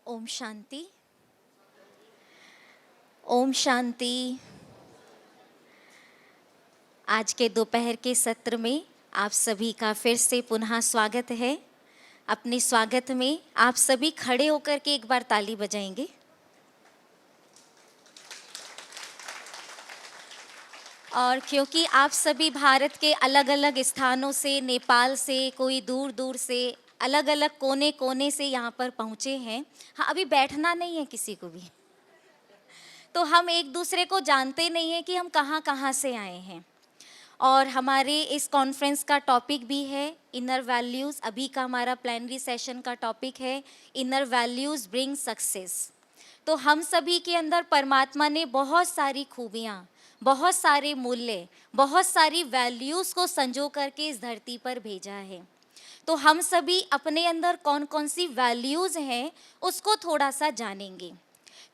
ओम शांति। ओम शांति। आज के दोपहर के सत्र में आप सभी का फिर से पुनः स्वागत है। अपने स्वागत में आप सभी खड़े होकर के एक बार ताली बजाएंगे। और क्योंकि आप सभी भारत के अलग अलग स्थानों से, नेपाल से, कोई दूर दूर से, अलग अलग कोने कोने से यहाँ पर पहुँचे हैं। हाँ, अभी बैठना नहीं है किसी को भी, तो हम एक दूसरे को जानते नहीं हैं कि हम कहाँ कहाँ से आए हैं। और हमारे इस कॉन्फ्रेंस का टॉपिक भी है इनर वैल्यूज़। अभी का हमारा प्लेनरी सेशन का टॉपिक है इनर वैल्यूज़ ब्रिंग सक्सेस। तो हम सभी के अंदर परमात्मा ने बहुत सारी खूबियाँ, बहुत सारे मूल्य, बहुत सारी वैल्यूज़ को संजो करके इस धरती पर भेजा है। तो हम सभी अपने अंदर कौन कौन सी वैल्यूज़ हैं उसको थोड़ा सा जानेंगे।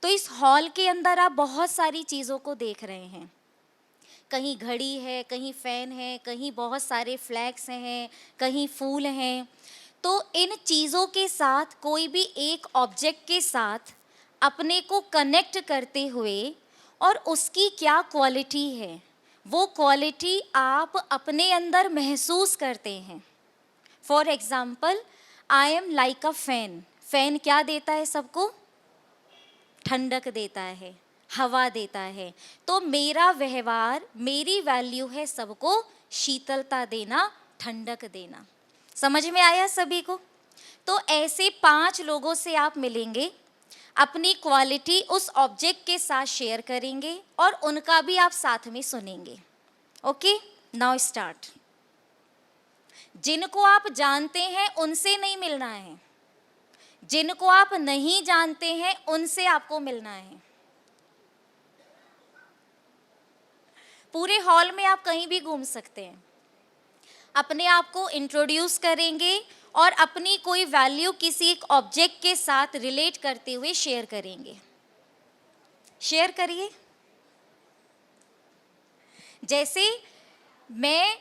तो इस हॉल के अंदर आप बहुत सारी चीज़ों को देख रहे हैं। कहीं घड़ी है, कहीं फ़ैन है, कहीं बहुत सारे फ्लैग्स हैं, कहीं फूल हैं। तो इन चीज़ों के साथ, कोई भी एक ऑब्जेक्ट के साथ अपने को कनेक्ट करते हुए और उसकी क्या क्वालिटी है, वो क्वालिटी आप अपने अंदर महसूस करते हैं। For example, I am like a fan. Fan क्या देता है सबको? ठंडक देता है, हवा देता है। तो मेरा व्यवहार, मेरी वैल्यू है सबको शीतलता देना, ठंडक देना। समझ में आया सभी को? तो ऐसे 5 लोगों से आप मिलेंगे, अपनी क्वालिटी उस ऑब्जेक्ट के साथ शेयर करेंगे और उनका भी आप साथ में सुनेंगे। Okay, now start. जिनको आप जानते हैं उनसे नहीं मिलना है, जिनको आप नहीं जानते हैं उनसे आपको मिलना है। पूरे हॉल में आप कहीं भी घूम सकते हैं, अपने आप को इंट्रोड्यूस करेंगे और अपनी कोई वैल्यू किसी एक ऑब्जेक्ट के साथ रिलेट करते हुए शेयर करेंगे। शेयर करिए। जैसे मैं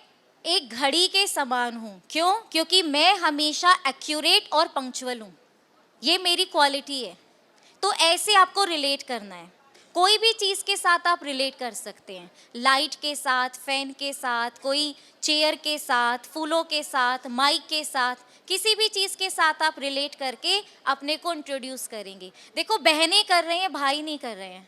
एक घड़ी के समान हूँ। क्यों? क्योंकि मैं हमेशा एक्यूरेट और पंक्चुअल हूँ, ये मेरी क्वालिटी है। तो ऐसे आपको रिलेट करना है। कोई भी चीज़ के साथ आप रिलेट कर सकते हैं, लाइट के साथ, फैन के साथ, कोई चेयर के साथ, फूलों के साथ, माइक के साथ, किसी भी चीज़ के साथ आप रिलेट करके अपने को इंट्रोड्यूस करेंगे। देखो, बहनें कर रहे हैं, भाई नहीं कर रहे हैं।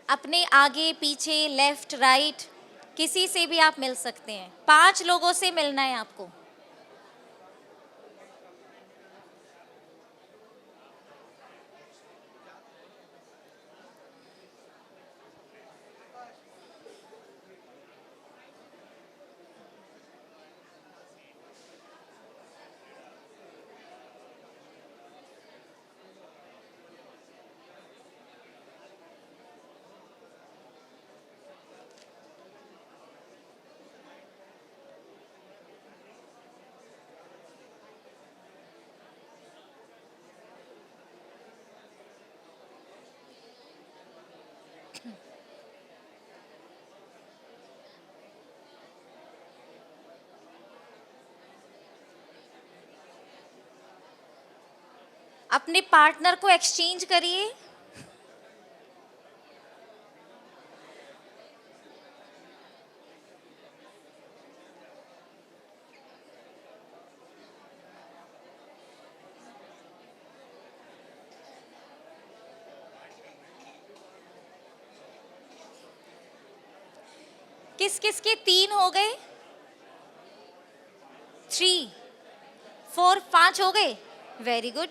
अपने आगे पीछे, लेफ्ट राइट, किसी से भी आप मिल सकते हैं। 5 लोगों से मिलना है आपको। अपने पार्टनर को एक्सचेंज करिए। किस किस के 3 हो गए? 3, 4, 5 हो गए। वेरी गुड,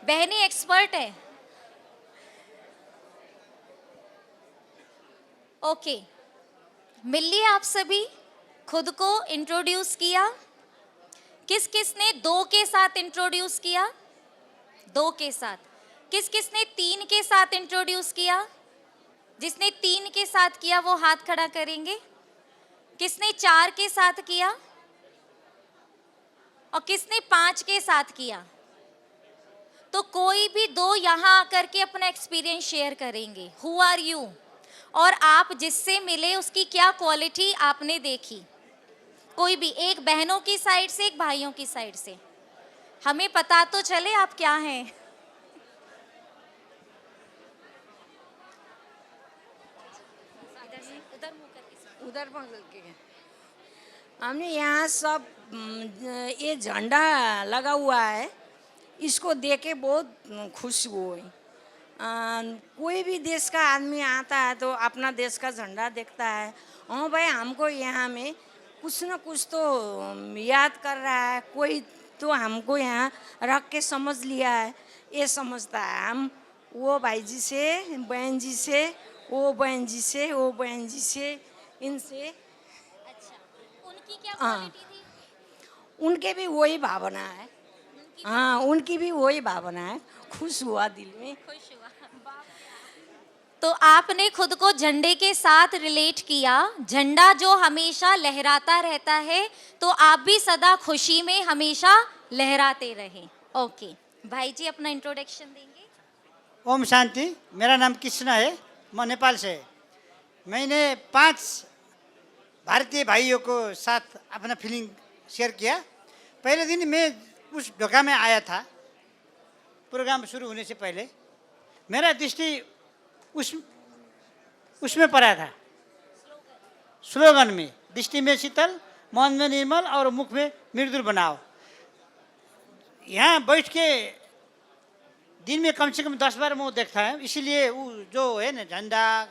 बहनी एक्सपर्ट है। ओके, मिल लिए आप सभी, खुद को इंट्रोड्यूस किया। किस किस ने 2 के साथ इंट्रोड्यूस किया? 2 के साथ। किस किस ने 3 के साथ इंट्रोड्यूस किया? जिसने 3 के साथ किया वो हाथ खड़ा करेंगे। किसने 4 के साथ किया? और किसने 5 के साथ किया? तो कोई भी 2 यहाँ आकर के अपना एक्सपीरियंस शेयर करेंगे। Who are you? और आप जिससे मिले उसकी क्या क्वालिटी आपने देखी? कोई भी, एक बहनों की साइड से, एक भाइयों की साइड से, हमें पता तो चले आप क्या हैं। उधर पकड़ के हमने यहाँ सब ये झंडा लगा हुआ है, इसको देख के बहुत खुश हुए। कोई भी देश का आदमी आता है तो अपना देश का झंडा देखता है, हाँ भाई हमको यहाँ में कुछ ना कुछ तो याद कर रहा है, कोई तो हमको यहाँ रख के समझ लिया है, ये समझता है। हम वो भाई जी से, बहन जी से, वो बहन जी से, वो बहन जी से, इनसे। अच्छा, उनकी क्या हाँ, क्वालिटी थी? उनके भी वही भावना है। हाँ, उनकी भी वही भावना है। खुश हुआ दिल में। खुश हुआ। तो आपने खुद को झंडे के साथ रिलेट किया। झंडा जो हमेशा लहराता रहता है, तो आप भी सदा खुशी में हमेशा लहराते रहें। ओके, भाई जी अपना इंट्रोडक्शन देंगे। ओम शांति। मेरा नाम कृष्ण है, मैं नेपाल से। मैंने 5 भारतीय भाइयों को साथ अपना फीलिंग शेयर किया। पहले दिन मैं उस ढोका में आया था, प्रोग्राम शुरू होने से पहले मेरा दृष्टि उसमें पड़ा था, स्लोगन में, दृष्टि में शीतल, मन में निर्मल और मुख में मृदुल बनाओ। यहाँ बैठ के दिन में कम से कम 10 बार मैं देखता है, इसीलिए वो जो है ना झंडा,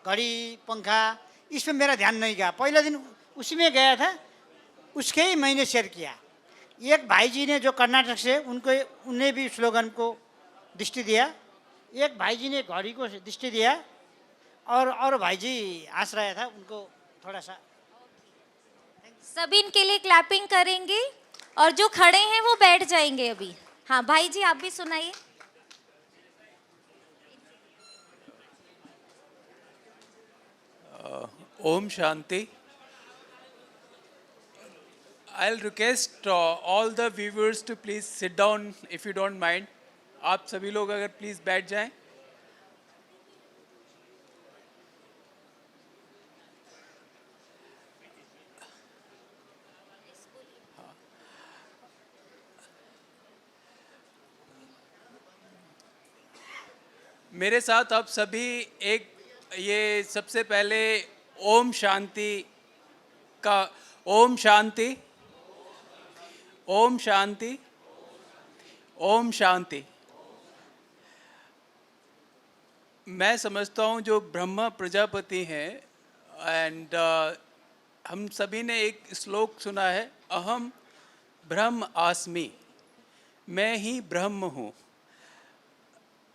घड़ी, पंखा, इसमें मेरा ध्यान नहीं गया। पहला दिन उसी में गया था, उसके ही मैंने शेयर किया। एक भाई जी ने जो कर्नाटक से, उन्हें भी स्लोगन को दृष्टि दिया। एक भाई जी ने घड़ी को दृष्टि दिया, और भाई जी हंस रहा था, उनको थोड़ा सा। सभी इनके लिए क्लैपिंग करेंगे, और जो खड़े हैं वो बैठ जाएंगे अभी। हाँ भाई जी, आप भी सुनाइए। Om Shanti. I'll request all the viewers to please sit down if you don't mind. आप सभी लोग अगर प्लीज बैठ जाएं। मेरे साथ आप सभी एक ये सबसे पहले ओम शांति का, ओम शांति, ओम शांति, ओम शांति। मैं समझता हूँ जो ब्रह्मा प्रजापति हैं, एंड हम सभी ने एक श्लोक सुना है, अहम ब्रह्म आस्मि, मैं ही ब्रह्म हूँ।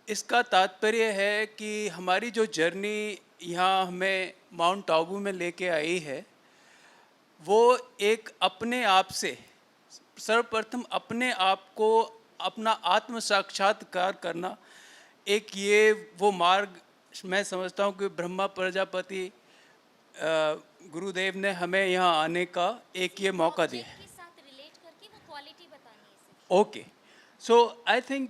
इसका तात्पर्य है कि हमारी जो जर्नी यहाँ हमें माउंट आबू में लेके आई है, वो एक अपने आप से, सर्वप्रथम अपने आप को अपना आत्म साक्षात्कार करना, एक ये वो मार्ग मैं समझता हूँ कि ब्रह्मा प्रजापति गुरुदेव ने हमें यहाँ आने का एक ये मौका दिया है। Okay, so I think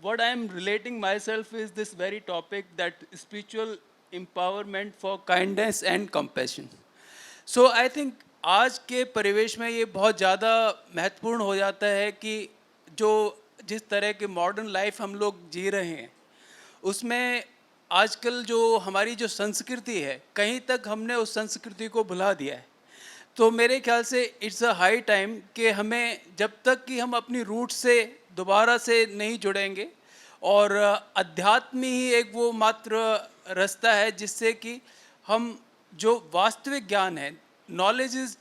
what I am relating myself is this very topic, that spiritual empowerment for kindness and compassion. So I think आज के परिवेश में ये बहुत ज़्यादा महत्वपूर्ण हो जाता है कि जो जिस तरह के मॉडर्न लाइफ हम लोग जी रहे हैं, उसमें आजकल जो हमारी जो संस्कृति है, कहीं तक हमने उस संस्कृति को भुला दिया है। तो मेरे ख्याल से इट्स अ हाई टाइम कि हमें, जब तक कि हम अपनी रूट से दोबारा से नहीं जुड़ेंगे, और अध्यात्म ही एक वो मात्र रास्ता है जिससे कि हम जो वास्तविक ज्ञान है, knowledge is,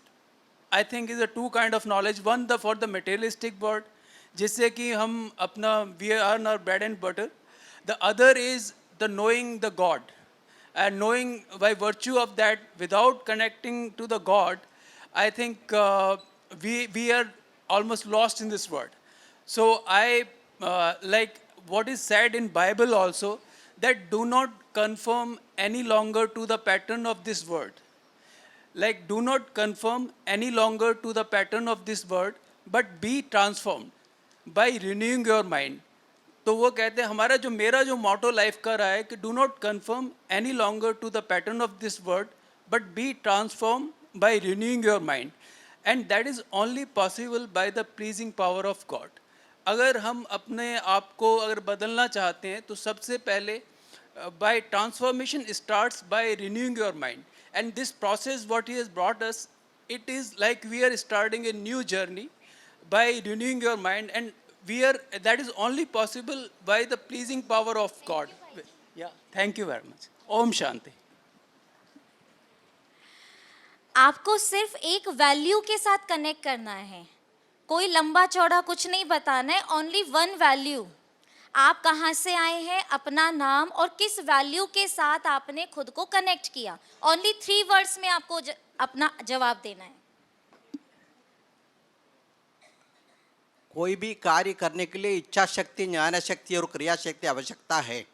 I think is a two kind of knowledge. One the for the materialistic world, जिससे कि हम अपना we earn our bread and butter. The other is the knowing the God, and knowing by virtue of that, without connecting to the God, I think we are almost lost in this world. So I like what is said in Bible also, that do not conform any longer to the pattern of this world. Like, do not conform any longer to the pattern of this world, but be transformed by renewing your mind. तो वो कहते हैं हमारा जो मेरा जो मोटो life का रहा है कि do not confirm any longer to the pattern of this world, but be transform by renewing your mind, and that is only possible by the pleasing power of God. अगर हम अपने आप को अगर बदलना चाहते हैं तो सबसे पहले by transformation starts by renewing your mind, and this process what he has brought us, it is like we are starting a new journey by renewing your mind, and we are, that is only possible by the pleasing power of God. Yeah, thank you very much. Om Shanti. आपको सिर्फ एक value के साथ connect करना है, कोई लंबा चौड़ा कुछ नहीं बताना है, ओनली वन वैल्यू. आप कहाँ से आए हैं, अपना नाम और किस वैल्यू के साथ आपने खुद को कनेक्ट किया. ओनली 3 वर्ड्स में आपको अपना जवाब देना है. कोई भी कार्य करने के लिए इच्छा शक्ति, ज्ञान शक्ति और क्रिया शक्ति आवश्यकता है.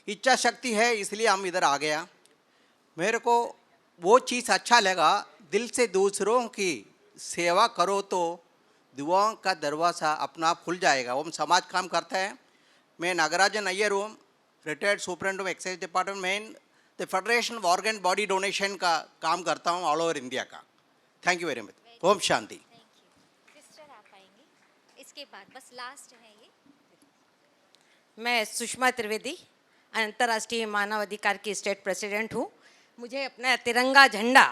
इच्छा शक्ति है इसलिए हम इधर आ गया. मेरे को वो चीज़ अच्छा लगा, दिल से दूसरों की सेवा करो तो दुआओं का दरवाज़ा अपना आप खुल जाएगा. वो हम समाज काम करते हैं. मैं नागराजन अय्यर हूँ, retired superintendent of excise department, मेन the federation of organ body donation का काम करता हूँ ऑल ओवर इंडिया का. Thank you very much. ओम शांति. सिस्टर आप आएंगे इसके बाद, बस लास्ट है ये. मैं सुषमा त्रिवेदी, अंतर्राष्ट्रीय मानव अधिकार की स्टेट प्रेसिडेंट हूँ. मुझे अपना तिरंगा झंडा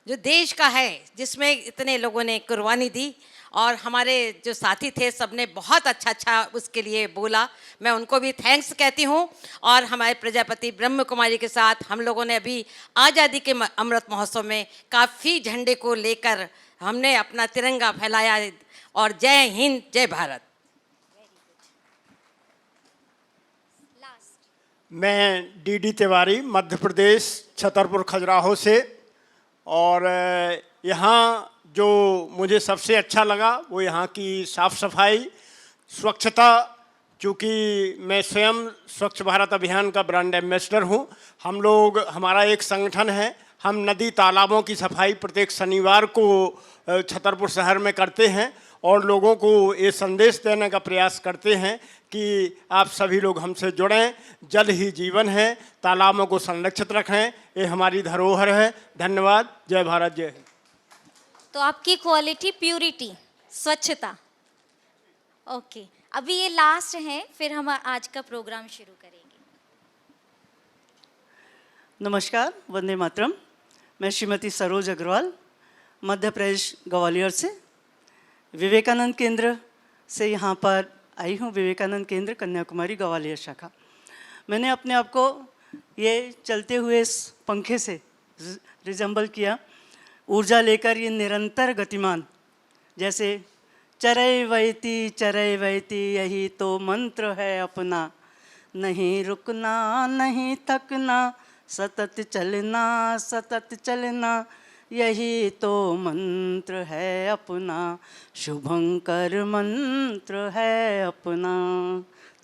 जो देश का है, जिसमें इतने लोगों ने कुर्बानी दी और हमारे जो साथी थे सबने बहुत अच्छा उसके लिए बोला, मैं उनको भी थैंक्स कहती हूँ. और हमारे प्रजापति ब्रह्म कुमारी के साथ हम लोगों ने अभी आज़ादी के अमृत महोत्सव में काफ़ी झंडे को लेकर हमने अपना तिरंगा फैलाया. और जय हिंद, जय भारत. मैं डीडी तिवारी, मध्य प्रदेश, छतरपुर खजुराहो से. और यहाँ जो मुझे सबसे अच्छा लगा वो यहाँ की साफ़ सफाई, स्वच्छता. चूँकि मैं स्वयं स्वच्छ भारत अभियान का ब्रांड एम्बेसडर हूँ. हम लोग, हमारा एक संगठन है, हम नदी तालाबों की सफाई प्रत्येक शनिवार को छतरपुर शहर में करते हैं और लोगों को ये संदेश देने का प्रयास करते हैं कि आप सभी लोग हमसे जुड़ें. जल ही जीवन है, तालाबों को संरक्षित रखें, ये हमारी धरोहर है. धन्यवाद. जय भारत, जय हिंद. तो आपकी क्वालिटी प्यूरिटी, स्वच्छता. ओके, अभी ये लास्ट है, फिर हम आज का प्रोग्राम शुरू करेंगे. नमस्कार, वंदे मातरम. मैं श्रीमती सरोज अग्रवाल, मध्य प्रदेश ग्वालियर से, विवेकानंद केंद्र से यहाँ पर आई हूँ. विवेकानंद केंद्र कन्याकुमारी ग्वालियर शाखा. मैंने अपने आप को ये चलते हुए इस पंखे से रिजेंबल किया. ऊर्जा लेकर ये निरंतर गतिमान, जैसे चरय वैती यही तो मंत्र है अपना, नहीं रुकना नहीं थकना, सतत चलना यही तो मंत्र है अपना, शुभंकर मंत्र है अपना.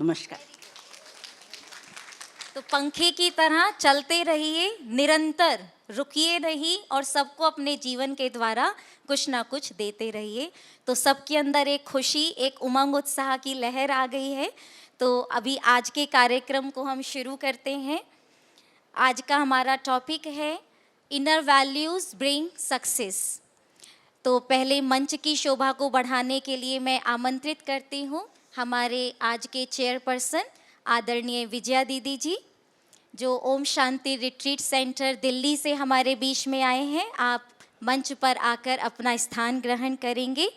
नमस्कार. तो पंखे की तरह चलते रहिए, निरंतर रुकिए नहीं और सबको अपने जीवन के द्वारा कुछ ना कुछ देते रहिए. तो सबके अंदर एक खुशी, एक उमंग उत्साह की लहर आ गई है. तो अभी आज के कार्यक्रम को हम शुरू करते हैं. आज का हमारा टॉपिक है इनर वैल्यूज़ ब्रिंग सक्सेस. तो पहले मंच की शोभा को बढ़ाने के लिए मैं आमंत्रित करती हूँ हमारे आज के चेयरपर्सन आदरणीय विजया दीदी जी, जो ओम शांति रिट्रीट सेंटर दिल्ली से हमारे बीच में आए हैं. आप मंच पर आकर अपना स्थान ग्रहण करेंगे.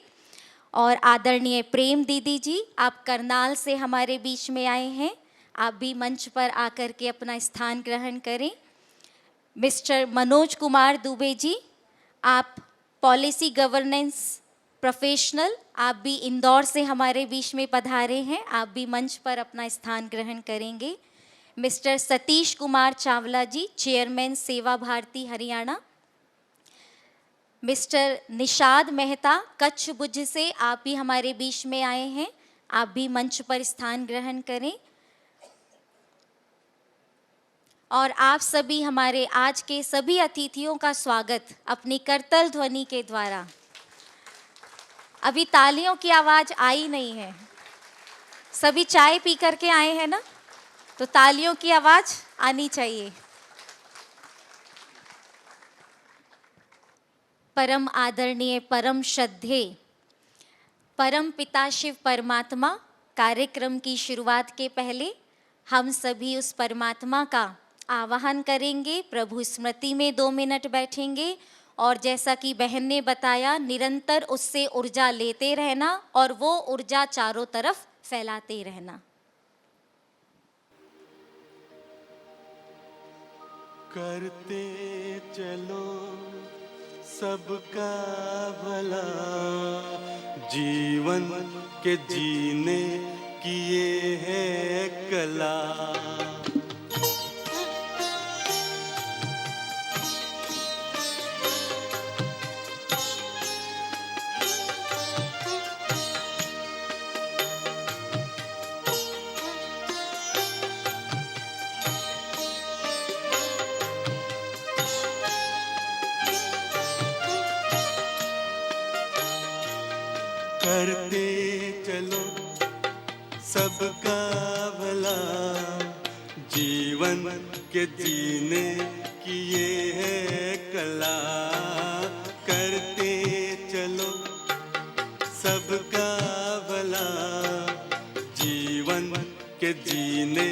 और आदरणीय प्रेम दीदी जी, आप करनाल से हमारे बीच में आए हैं, आप भी मंच पर आकर के अपना स्थान ग्रहण करें. मिस्टर मनोज कुमार दुबे जी, आप पॉलिसी गवर्नेंस प्रोफेशनल, आप भी इंदौर से हमारे बीच में पधारे हैं, आप भी मंच पर अपना स्थान ग्रहण करेंगे। मिस्टर सतीश कुमार चावला जी, चेयरमैन सेवा भारती हरियाणा। मिस्टर निषाद मेहता कच्छ भुज से, आप भी हमारे बीच में आए हैं, आप भी मंच पर स्थान ग्रहण करें। और आप सभी हमारे आज के सभी अतिथियों का स्वागत अपनी करतल ध्वनि के द्वारा। अभी तालियों की आवाज़ आई नहीं है, सभी चाय पी करके आए हैं ना, तो तालियों की आवाज़ आनी चाहिए। परम आदरणीय, परम श्रद्धेय परम पिता शिव परमात्मा, कार्यक्रम की शुरुआत के पहले हम सभी उस परमात्मा का आवाहन करेंगे, प्रभु स्मृति में 2 मिनट बैठेंगे और जैसा कि बहन ने बताया, निरंतर उससे ऊर्जा लेते रहना और वो ऊर्जा चारों तरफ फैलाते रहना। करते चलो सबका भला, जीवन के जीने की ये है कला। करते चलो सबका भला, जीवन के जीने की ये है कला। करते चलो सबका भला, जीवन के जीने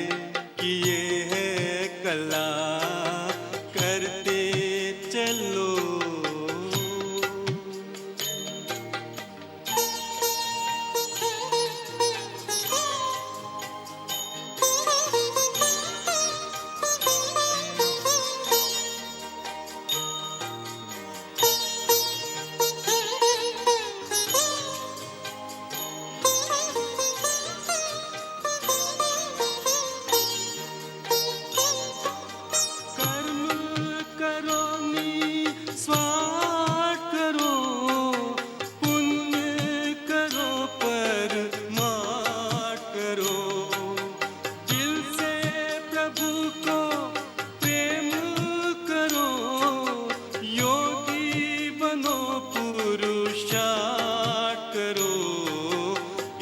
की ये है कला। करते चलो।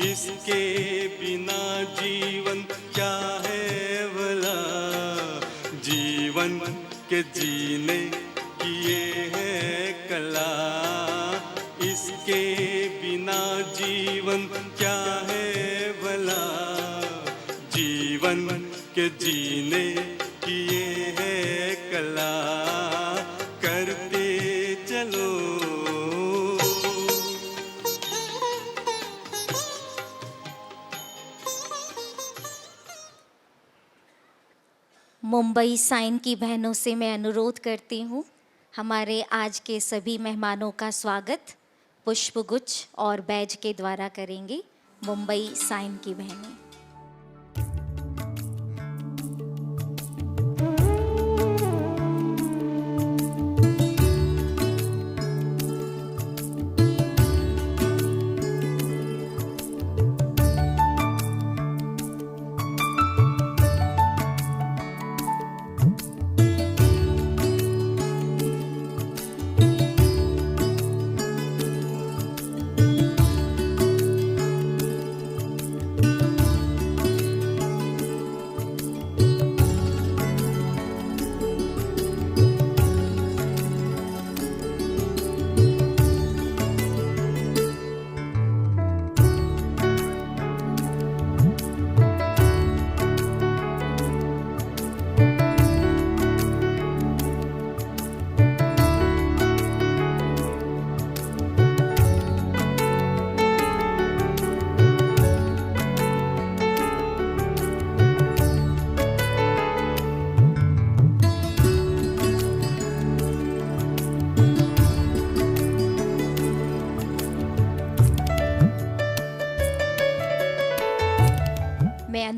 इसके बिना जीवन क्या है भला, जीवन के जीने की ये है कला। इसके बिना जीवन क्या है भला, जीवन के जीने की ये है कला। करते चलो। मुंबई साइन की बहनों से मैं अनुरोध करती हूँ, हमारे आज के सभी मेहमानों का स्वागत पुष्पगुच्छ और बैज के द्वारा करेंगे मुंबई साइन की बहनें।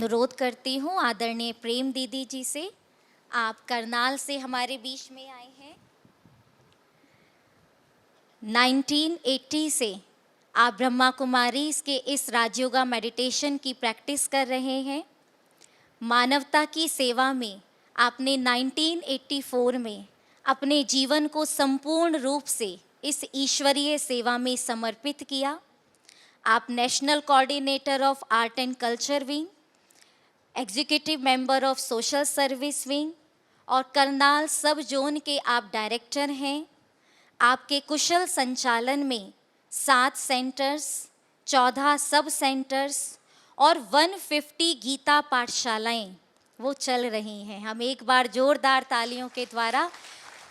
अनुरोध करती हूँ आदरणीय प्रेम दीदी जी से। आप करनाल से हमारे बीच में आए हैं। 1980 से आप ब्रह्मा कुमारी के इस राजयोगा मेडिटेशन की प्रैक्टिस कर रहे हैं। मानवता की सेवा में आपने 1984 में अपने जीवन को संपूर्ण रूप से इस ईश्वरीय सेवा में समर्पित किया। आप national coordinator of art and culture wing, executive member of social service wing और करनाल सब जोन के आप डायरेक्टर हैं। आपके कुशल संचालन में 7 सेंटर्स, 14 सब सेंटर्स और 150 गीता पाठशालाएं वो चल रही हैं। हम एक बार जोरदार तालियों के द्वारा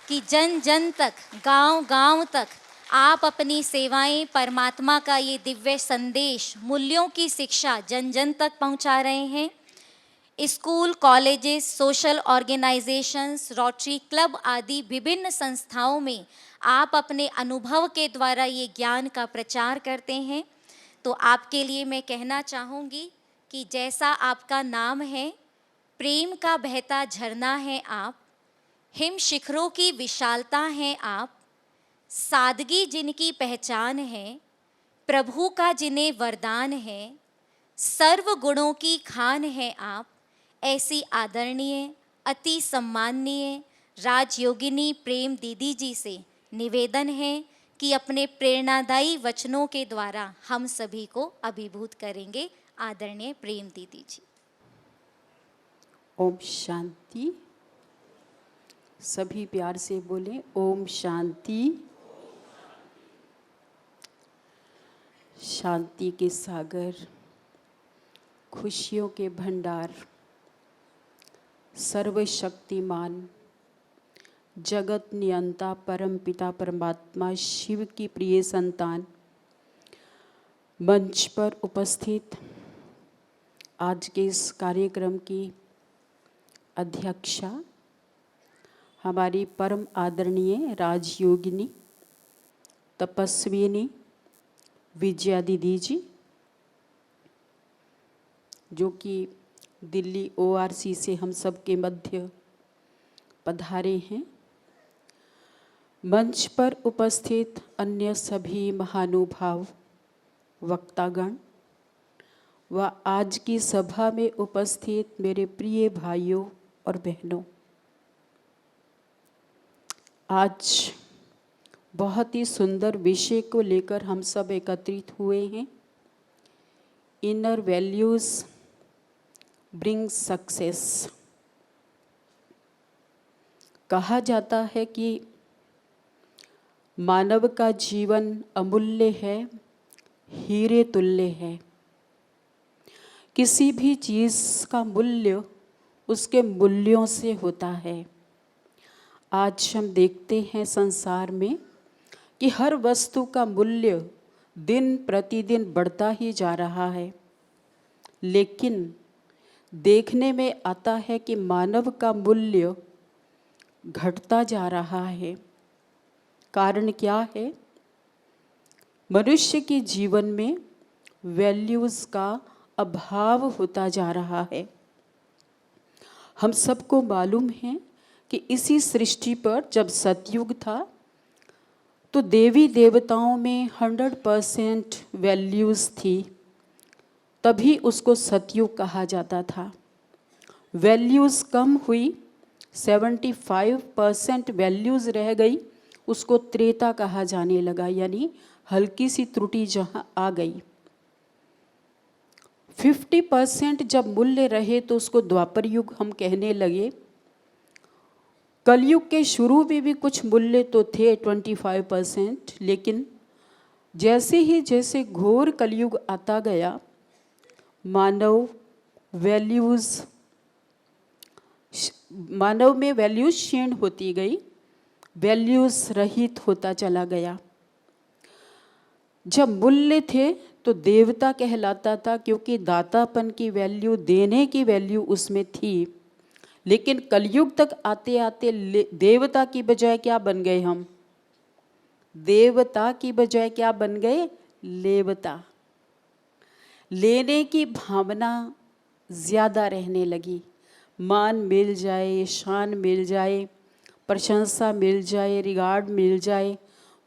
कि जन जन तक, गांव गांव तक आप अपनी सेवाएं, परमात्मा का ये दिव्य संदेश, मूल्यों की शिक्षा जन जन तक पहुंचा रहे हैं। School, colleges, social organisations, rotary club आदि विभिन्न संस्थाओं में आप अपने अनुभव के द्वारा ये ज्ञान का प्रचार करते हैं। तो आपके लिए मैं कहना चाहूँगी कि जैसा आपका नाम है, प्रेम का बहता झरना है आप, हिम शिखरों की विशालता हैं आप, सादगी जिनकी पहचान है, प्रभु का जिन्हें वरदान है, सर्व गुणों की खान है आप, ऐसी आदरणीय, अति सम्माननीय राजयोगिनी प्रेम दीदी जी से निवेदन है कि अपने प्रेरणादायी वचनों के द्वारा हम सभी को अभिभूत करेंगे। आदरणीय प्रेम दीदी जी। ओम शांति। सभी प्यार से बोले ओम शांति। शांति के सागर, खुशियों के भंडार, सर्वशक्तिमान जगत नियंता परम पिता परमात्मा शिव की प्रिय संतान, मंच पर उपस्थित आज के इस कार्यक्रम की अध्यक्षा हमारी परम आदरणीय राजयोगिनी तपस्विनी विजया दीदी जी, जो कि दिल्ली ORC से हम सब के मध्य पधारे हैं। मंच पर उपस्थित अन्य सभी महानुभाव, वक्तागण व आज की सभा में उपस्थित मेरे प्रिय भाइयों और बहनों, आज बहुत ही सुंदर विषय को लेकर हम सब एकत्रित हुए हैं। Inner values bring success. कहा जाता है कि मानव का जीवन अमूल्य है, हीरे तुल्य है। किसी भी चीज़ का मूल्य उसके मूल्यों से होता है। आज हम देखते हैं संसार में कि हर वस्तु का मूल्य दिन प्रतिदिन बढ़ता ही जा रहा है, लेकिन देखने में आता है कि मानव का मूल्य घटता जा रहा है। कारण क्या है? मनुष्य के जीवन में वैल्यूज़ का अभाव होता जा रहा है। हम सबको मालूम है कि इसी सृष्टि पर जब सतयुग था तो देवी देवताओं में 100% वैल्यूज़ थी, तभी उसको सतयुग कहा जाता था। वैल्यूज़ कम हुई, 75% वैल्यूज़ रह गई, उसको त्रेता कहा जाने लगा, यानी हल्की सी त्रुटि जहाँ आ गई। 50% जब मूल्य रहे तो उसको द्वापर युग हम कहने लगे। कलयुग के शुरू में भी कुछ मूल्य तो थे 25%, लेकिन जैसे घोर कलयुग आता गया, मानव में वैल्यूज क्षीण होती गई, वैल्यूज रहित होता चला गया। जब मूल्य थे तो देवता कहलाता था, क्योंकि दातापन की वैल्यू, देने की वैल्यू उसमें थी। लेकिन कलयुग तक आते आते देवता की बजाय क्या बन गए हम? देवता की बजाय क्या बन गए? लेवता। लेने की भावना ज़्यादा रहने लगी। मान मिल जाए, शान मिल जाए, प्रशंसा मिल जाए, रिगार्ड मिल जाए,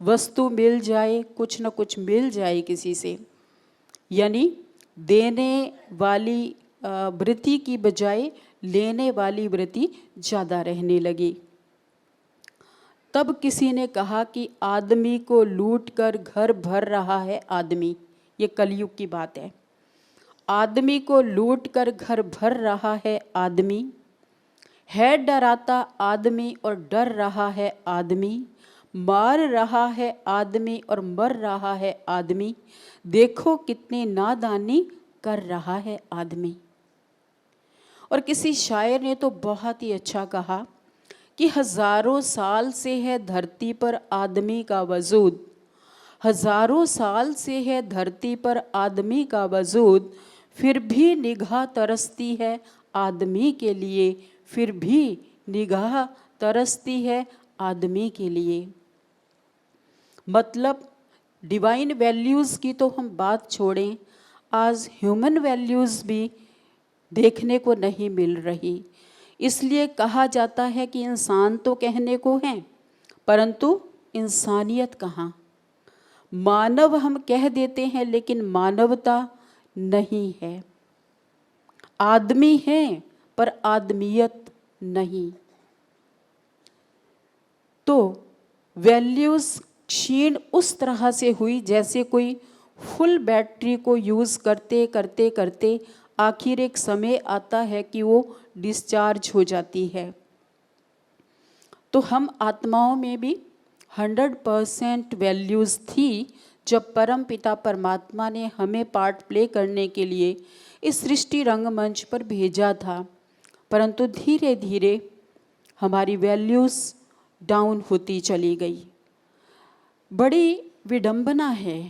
वस्तु मिल जाए, कुछ न कुछ मिल जाए किसी से, यानी देने वाली वृत्ति की बजाय लेने वाली वृत्ति ज़्यादा रहने लगी। तब किसी ने कहा कि आदमी को लूट कर घर भर रहा है आदमी। ये कलयुग की बात है। आदमी को लूट कर घर भर रहा है आदमी, है डराता आदमी और डर रहा है आदमी, मार रहा है आदमी और मर रहा है आदमी, देखो कितनी नादानी कर रहा है आदमी। और किसी शायर ने तो बहुत ही अच्छा कहा कि हजारों साल से है धरती पर आदमी का वजूद, हजारों साल से है धरती पर आदमी का वजूद, फिर भी निगाह तरसती है आदमी के लिए, फिर भी निगाह तरसती है आदमी के लिए। मतलब डिवाइन वैल्यूज़ की तो हम बात छोड़ें, आज ह्यूमन वैल्यूज़ भी देखने को नहीं मिल रही। इसलिए कहा जाता है कि इंसान तो कहने को हैं, परंतु इंसानियत कहाँ। मानव हम कह देते हैं लेकिन मानवता नहीं है। आदमी हैं पर आदमियत नहीं। तो वैल्यूज़ क्षीण उस तरह से हुई जैसे कोई फुल बैटरी को यूज़ करते करते करते आखिर एक समय आता है कि वो डिस्चार्ज हो जाती है। तो हम आत्माओं में भी 100% वैल्यूज़ थी जब परम पिता परमात्मा ने हमें पार्ट प्ले करने के लिए इस सृष्टि रंगमंच पर भेजा था, परंतु धीरे धीरे हमारी वैल्यूज़ डाउन होती चली गई। बड़ी विडंबना है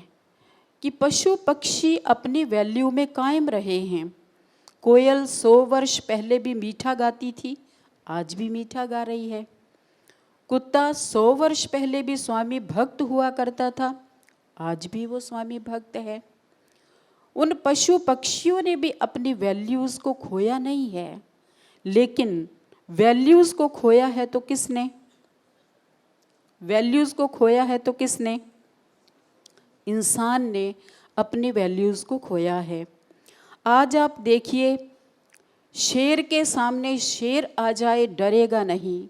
कि पशु पक्षी अपनी वैल्यू में कायम रहे हैं। कोयल 100 वर्ष पहले भी मीठा गाती थी, आज भी मीठा गा रही है। कुत्ता 100 वर्ष पहले भी स्वामी भक्त हुआ करता था, आज भी वो स्वामी भक्त है। उन पशु पक्षियों ने भी अपनी वैल्यूज़ को खोया नहीं है, लेकिन वैल्यूज़ को खोया है तो किसने? वैल्यूज़ को खोया है तो किसने? इंसान ने अपनी वैल्यूज़ को खोया है। आज आप देखिए, शेर के सामने शेर आ जाए डरेगा नहीं,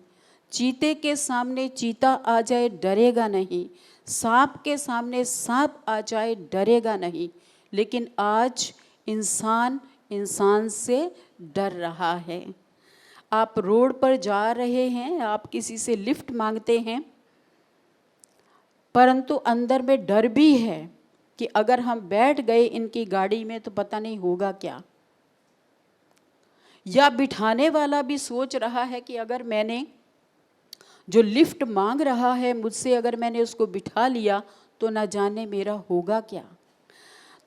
चीते के सामने चीता आ जाए डरेगा नहीं, सांप के सामने सांप आ जाए डरेगा नहीं, लेकिन आज इंसान इंसान से डर रहा है। आप रोड पर जा रहे हैं, आप किसी से लिफ्ट मांगते हैं, परंतु अंदर में डर भी है कि अगर हम बैठ गए इनकी गाड़ी में तो पता नहीं होगा क्या। या बिठाने वाला भी सोच रहा है कि अगर मैंने जो लिफ्ट मांग रहा है मुझसे, अगर मैंने उसको बिठा लिया तो ना जाने मेरा होगा क्या।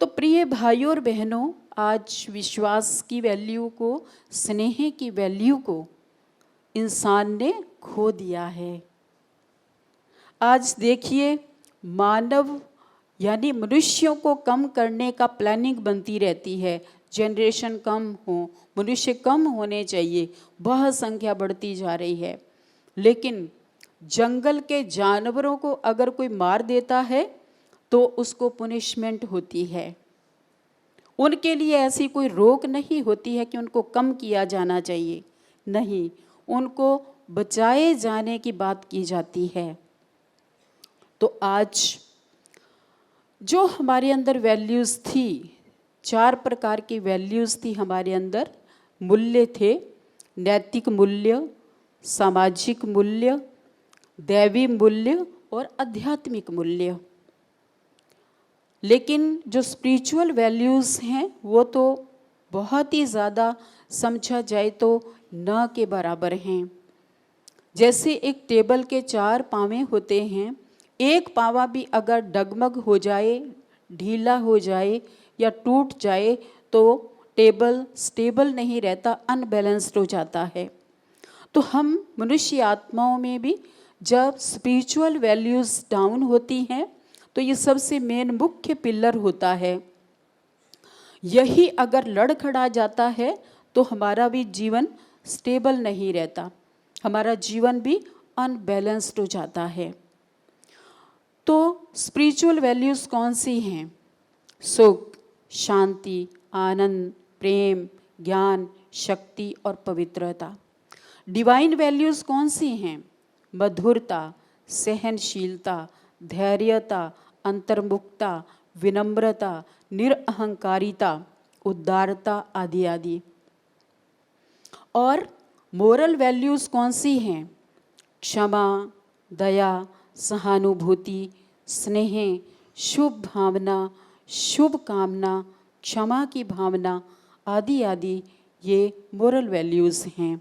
तो प्रिय भाइयों और बहनों, आज विश्वास की वैल्यू को, स्नेह की वैल्यू को इंसान ने खो दिया है। आज देखिए, मानव यानी मनुष्यों को कम करने का प्लानिंग बनती रहती है। जनरेशन कम हो, मनुष्य कम होने चाहिए, बहुत संख्या बढ़ती जा रही है। लेकिन जंगल के जानवरों को अगर कोई मार देता है तो उसको पुनिशमेंट होती है। उनके लिए ऐसी कोई रोक नहीं होती है कि उनको कम किया जाना चाहिए, नहीं, उनको बचाए जाने की बात की जाती है। तो आज जो हमारे अंदर वैल्यूज़ थी, 4 प्रकार की वैल्यूज़ थी हमारे अंदर। मूल्य थे, नैतिक मूल्य, सामाजिक मूल्य, दैवी मूल्य और आध्यात्मिक मूल्य। लेकिन जो स्पिरिचुअल वैल्यूज़ हैं वो तो बहुत ही ज़्यादा समझा जाए तो न के बराबर हैं। जैसे एक टेबल के 4 पाँवें होते हैं, एक पाँवा भी अगर डगमग हो जाए, ढीला हो जाए या टूट जाए तो टेबल स्टेबल नहीं रहता, अनबैलेंस्ड हो जाता है। तो हम मनुष्य आत्माओं में भी जब स्पिरिचुअल वैल्यूज़ डाउन होती हैं तो ये सबसे मेन मुख्य पिलर होता है यही अगर लड़खड़ा जाता है तो हमारा भी जीवन स्टेबल नहीं रहता, हमारा जीवन भी अनबैलेंस्ड हो जाता है। तो स्पिरिचुअल वैल्यूज़ कौन सी हैं? सुख, शांति, आनंद, प्रेम, ज्ञान, शक्ति और पवित्रता। डिवाइन वैल्यूज़ कौन सी हैं? मधुरता, सहनशीलता, धैर्यता, अंतर्मुखता, विनम्रता, निरअहंकारिता, उदारता आदि आदि। और मोरल वैल्यूज़ कौन सी हैं? क्षमा, दया, सहानुभूति, स्नेह, शुभ भावना, शुभ कामना, क्षमा की भावना आदि आदि, ये मोरल वैल्यूज़ हैं।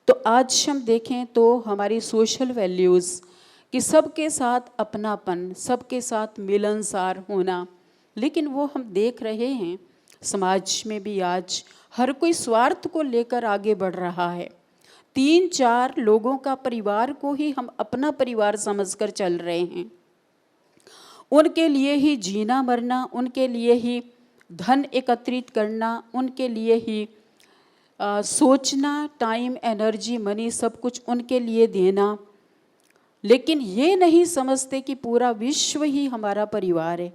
तो आज हम देखें तो हमारी सोशल वैल्यूज़ कि सबके साथ अपनापन, सबके साथ मिलनसार होना, लेकिन वो हम देख रहे हैं समाज में भी आज हर कोई स्वार्थ को लेकर आगे बढ़ रहा है। 3-4 लोगों का परिवार को ही हम अपना परिवार समझकर चल रहे हैं। उनके लिए ही जीना मरना, उनके लिए ही धन एकत्रित करना, उनके लिए ही सोचना, टाइम, एनर्जी, मनी सब कुछ उनके लिए देना, लेकिन ये नहीं समझते कि पूरा विश्व ही हमारा परिवार है।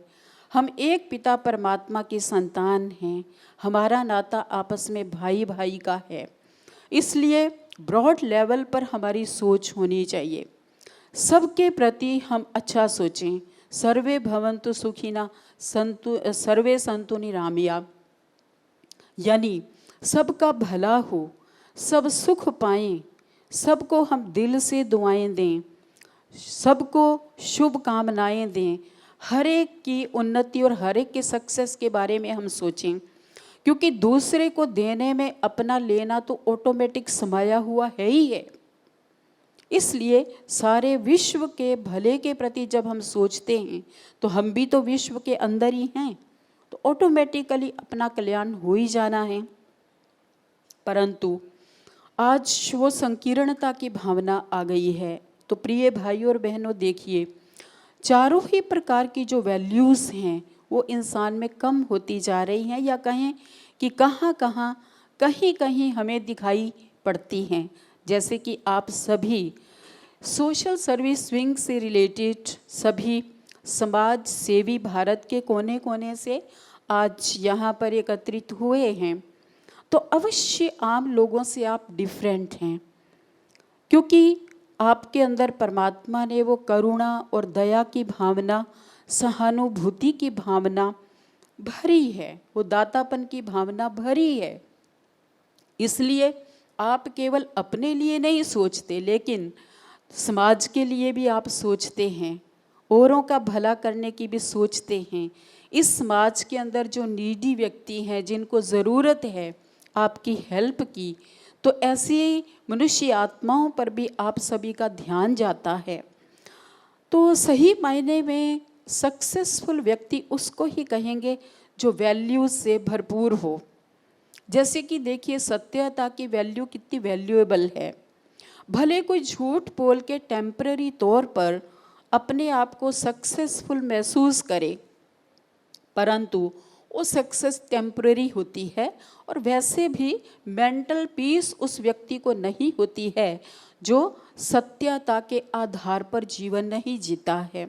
हम एक पिता परमात्मा की संतान हैं, हमारा नाता आपस में भाई भाई का है। इसलिए ब्रॉड लेवल पर हमारी सोच होनी चाहिए, सबके प्रति हम अच्छा सोचें। सर्वे भवन्तु सुखिनः सर्वे सन्तु निरामया, यानी सबका भला हो, सब सुख पाएं, सबको हम दिल से दुआएं दें, सबको शुभ कामनाएं दें, हर एक की उन्नति और हर एक के सक्सेस के बारे में हम सोचें, क्योंकि दूसरे को देने में अपना लेना तो ऑटोमेटिक समाया हुआ है ही है। इसलिए सारे विश्व के भले के प्रति जब हम सोचते हैं तो हम भी तो विश्व के अंदर ही हैं, तो ऑटोमेटिकली अपना कल्याण हो ही जाना है। परंतु आज वो संकीर्णता की भावना आ गई है। तो प्रिय भाइयों और बहनों, देखिए चारों ही प्रकार की जो वैल्यूज़ हैं वो इंसान में कम होती जा रही हैं, या कहें कि कहीं कहीं हमें दिखाई पड़ती हैं। जैसे कि आप सभी सोशल सर्विस विंग से रिलेटेड सभी समाज सेवी भारत के कोने कोने से आज यहाँ पर एकत्रित हुए हैं, तो अवश्य आम लोगों से आप डिफरेंट हैं, क्योंकि आपके अंदर परमात्मा ने वो करुणा और दया की भावना, सहानुभूति की भावना भरी है, वो दातापन की भावना भरी है। इसलिए आप केवल अपने लिए नहीं सोचते, लेकिन समाज के लिए भी आप सोचते हैं, औरों का भला करने की भी सोचते हैं। इस समाज के अंदर जो नीडी व्यक्ति हैं, जिनको ज़रूरत है आपकी हेल्प की, तो ऐसी मनुष्य आत्माओं पर भी आप सभी का ध्यान जाता है। तो सही मायने में सक्सेसफुल व्यक्ति उसको ही कहेंगे जो वैल्यूज़ से भरपूर हो। जैसे कि देखिए सत्यता की वैल्यू कितनी वैल्यूएबल है। भले कोई झूठ बोल के टेम्पररी तौर पर अपने आप को सक्सेसफुल महसूस करे, परंतु वो सक्सेस टेम्पररी होती है, और वैसे भी मेंटल पीस उस व्यक्ति को नहीं होती है जो सत्यता के आधार पर जीवन नहीं जीता है।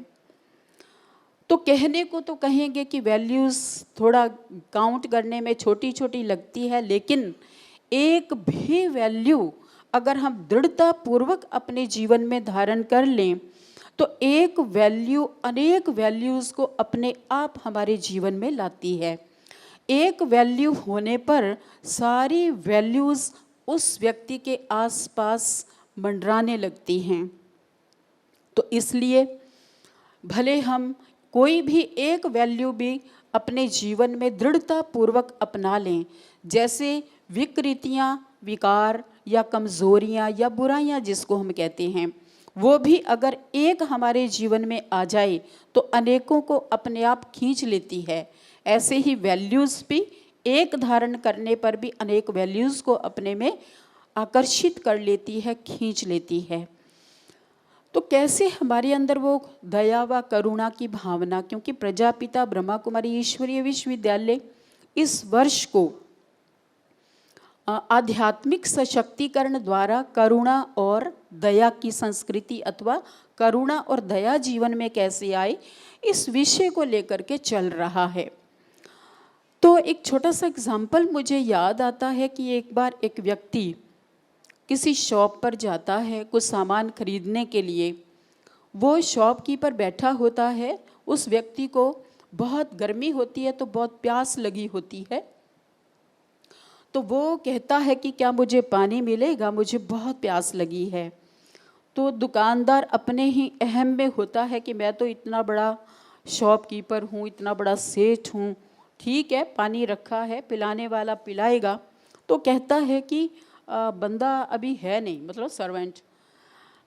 तो कहने को तो कहेंगे कि वैल्यूज़ थोड़ा काउंट करने में छोटी छोटी लगती है, लेकिन एक भी वैल्यू अगर हम दृढ़ता पूर्वक अपने जीवन में धारण कर लें तो एक वैल्यू अनेक वैल्यूज़ को अपने आप हमारे जीवन में लाती है। एक वैल्यू होने पर सारी वैल्यूज़ उस व्यक्ति के आसपास मंडराने लगती हैं। तो इसलिए भले हम कोई भी एक वैल्यू भी अपने जीवन में दृढ़ता पूर्वक अपना लें, जैसे विकृतियाँ, विकार या कमज़ोरियाँ या बुराइयाँ जिसको हम कहते हैं, वो भी अगर एक हमारे जीवन में आ जाए तो अनेकों को अपने आप खींच लेती है। ऐसे ही वैल्यूज़ भी एक धारण करने पर भी अनेक वैल्यूज़ को अपने में आकर्षित कर लेती है, खींच लेती है। तो कैसे हमारे अंदर वो दया व करुणा की भावना, क्योंकि प्रजापिता ब्रह्मा कुमारी ईश्वरीय विश्वविद्यालय इस वर्ष को आध्यात्मिक सशक्तिकरण द्वारा करुणा और दया की संस्कृति अथवा करुणा और दया जीवन में कैसे आए, इस विषय को लेकर के चल रहा है। तो एक छोटा सा एग्जाम्पल मुझे याद आता है कि एक बार एक व्यक्ति किसी शॉप पर जाता है कुछ सामान खरीदने के लिए। वो शॉपकीपर बैठा होता है, उस व्यक्ति को बहुत गर्मी होती है तो बहुत प्यास लगी होती है, तो वो कहता है कि क्या मुझे पानी मिलेगा, मुझे बहुत प्यास लगी है। तो दुकानदार अपने ही अहम में होता है कि मैं तो इतना बड़ा शॉपकीपर हूँ, इतना बड़ा सेठ हूँ, ठीक है पानी रखा है, पिलाने वाला पिलाएगा। तो कहता है कि बंदा अभी है नहीं, मतलब सर्वेंट,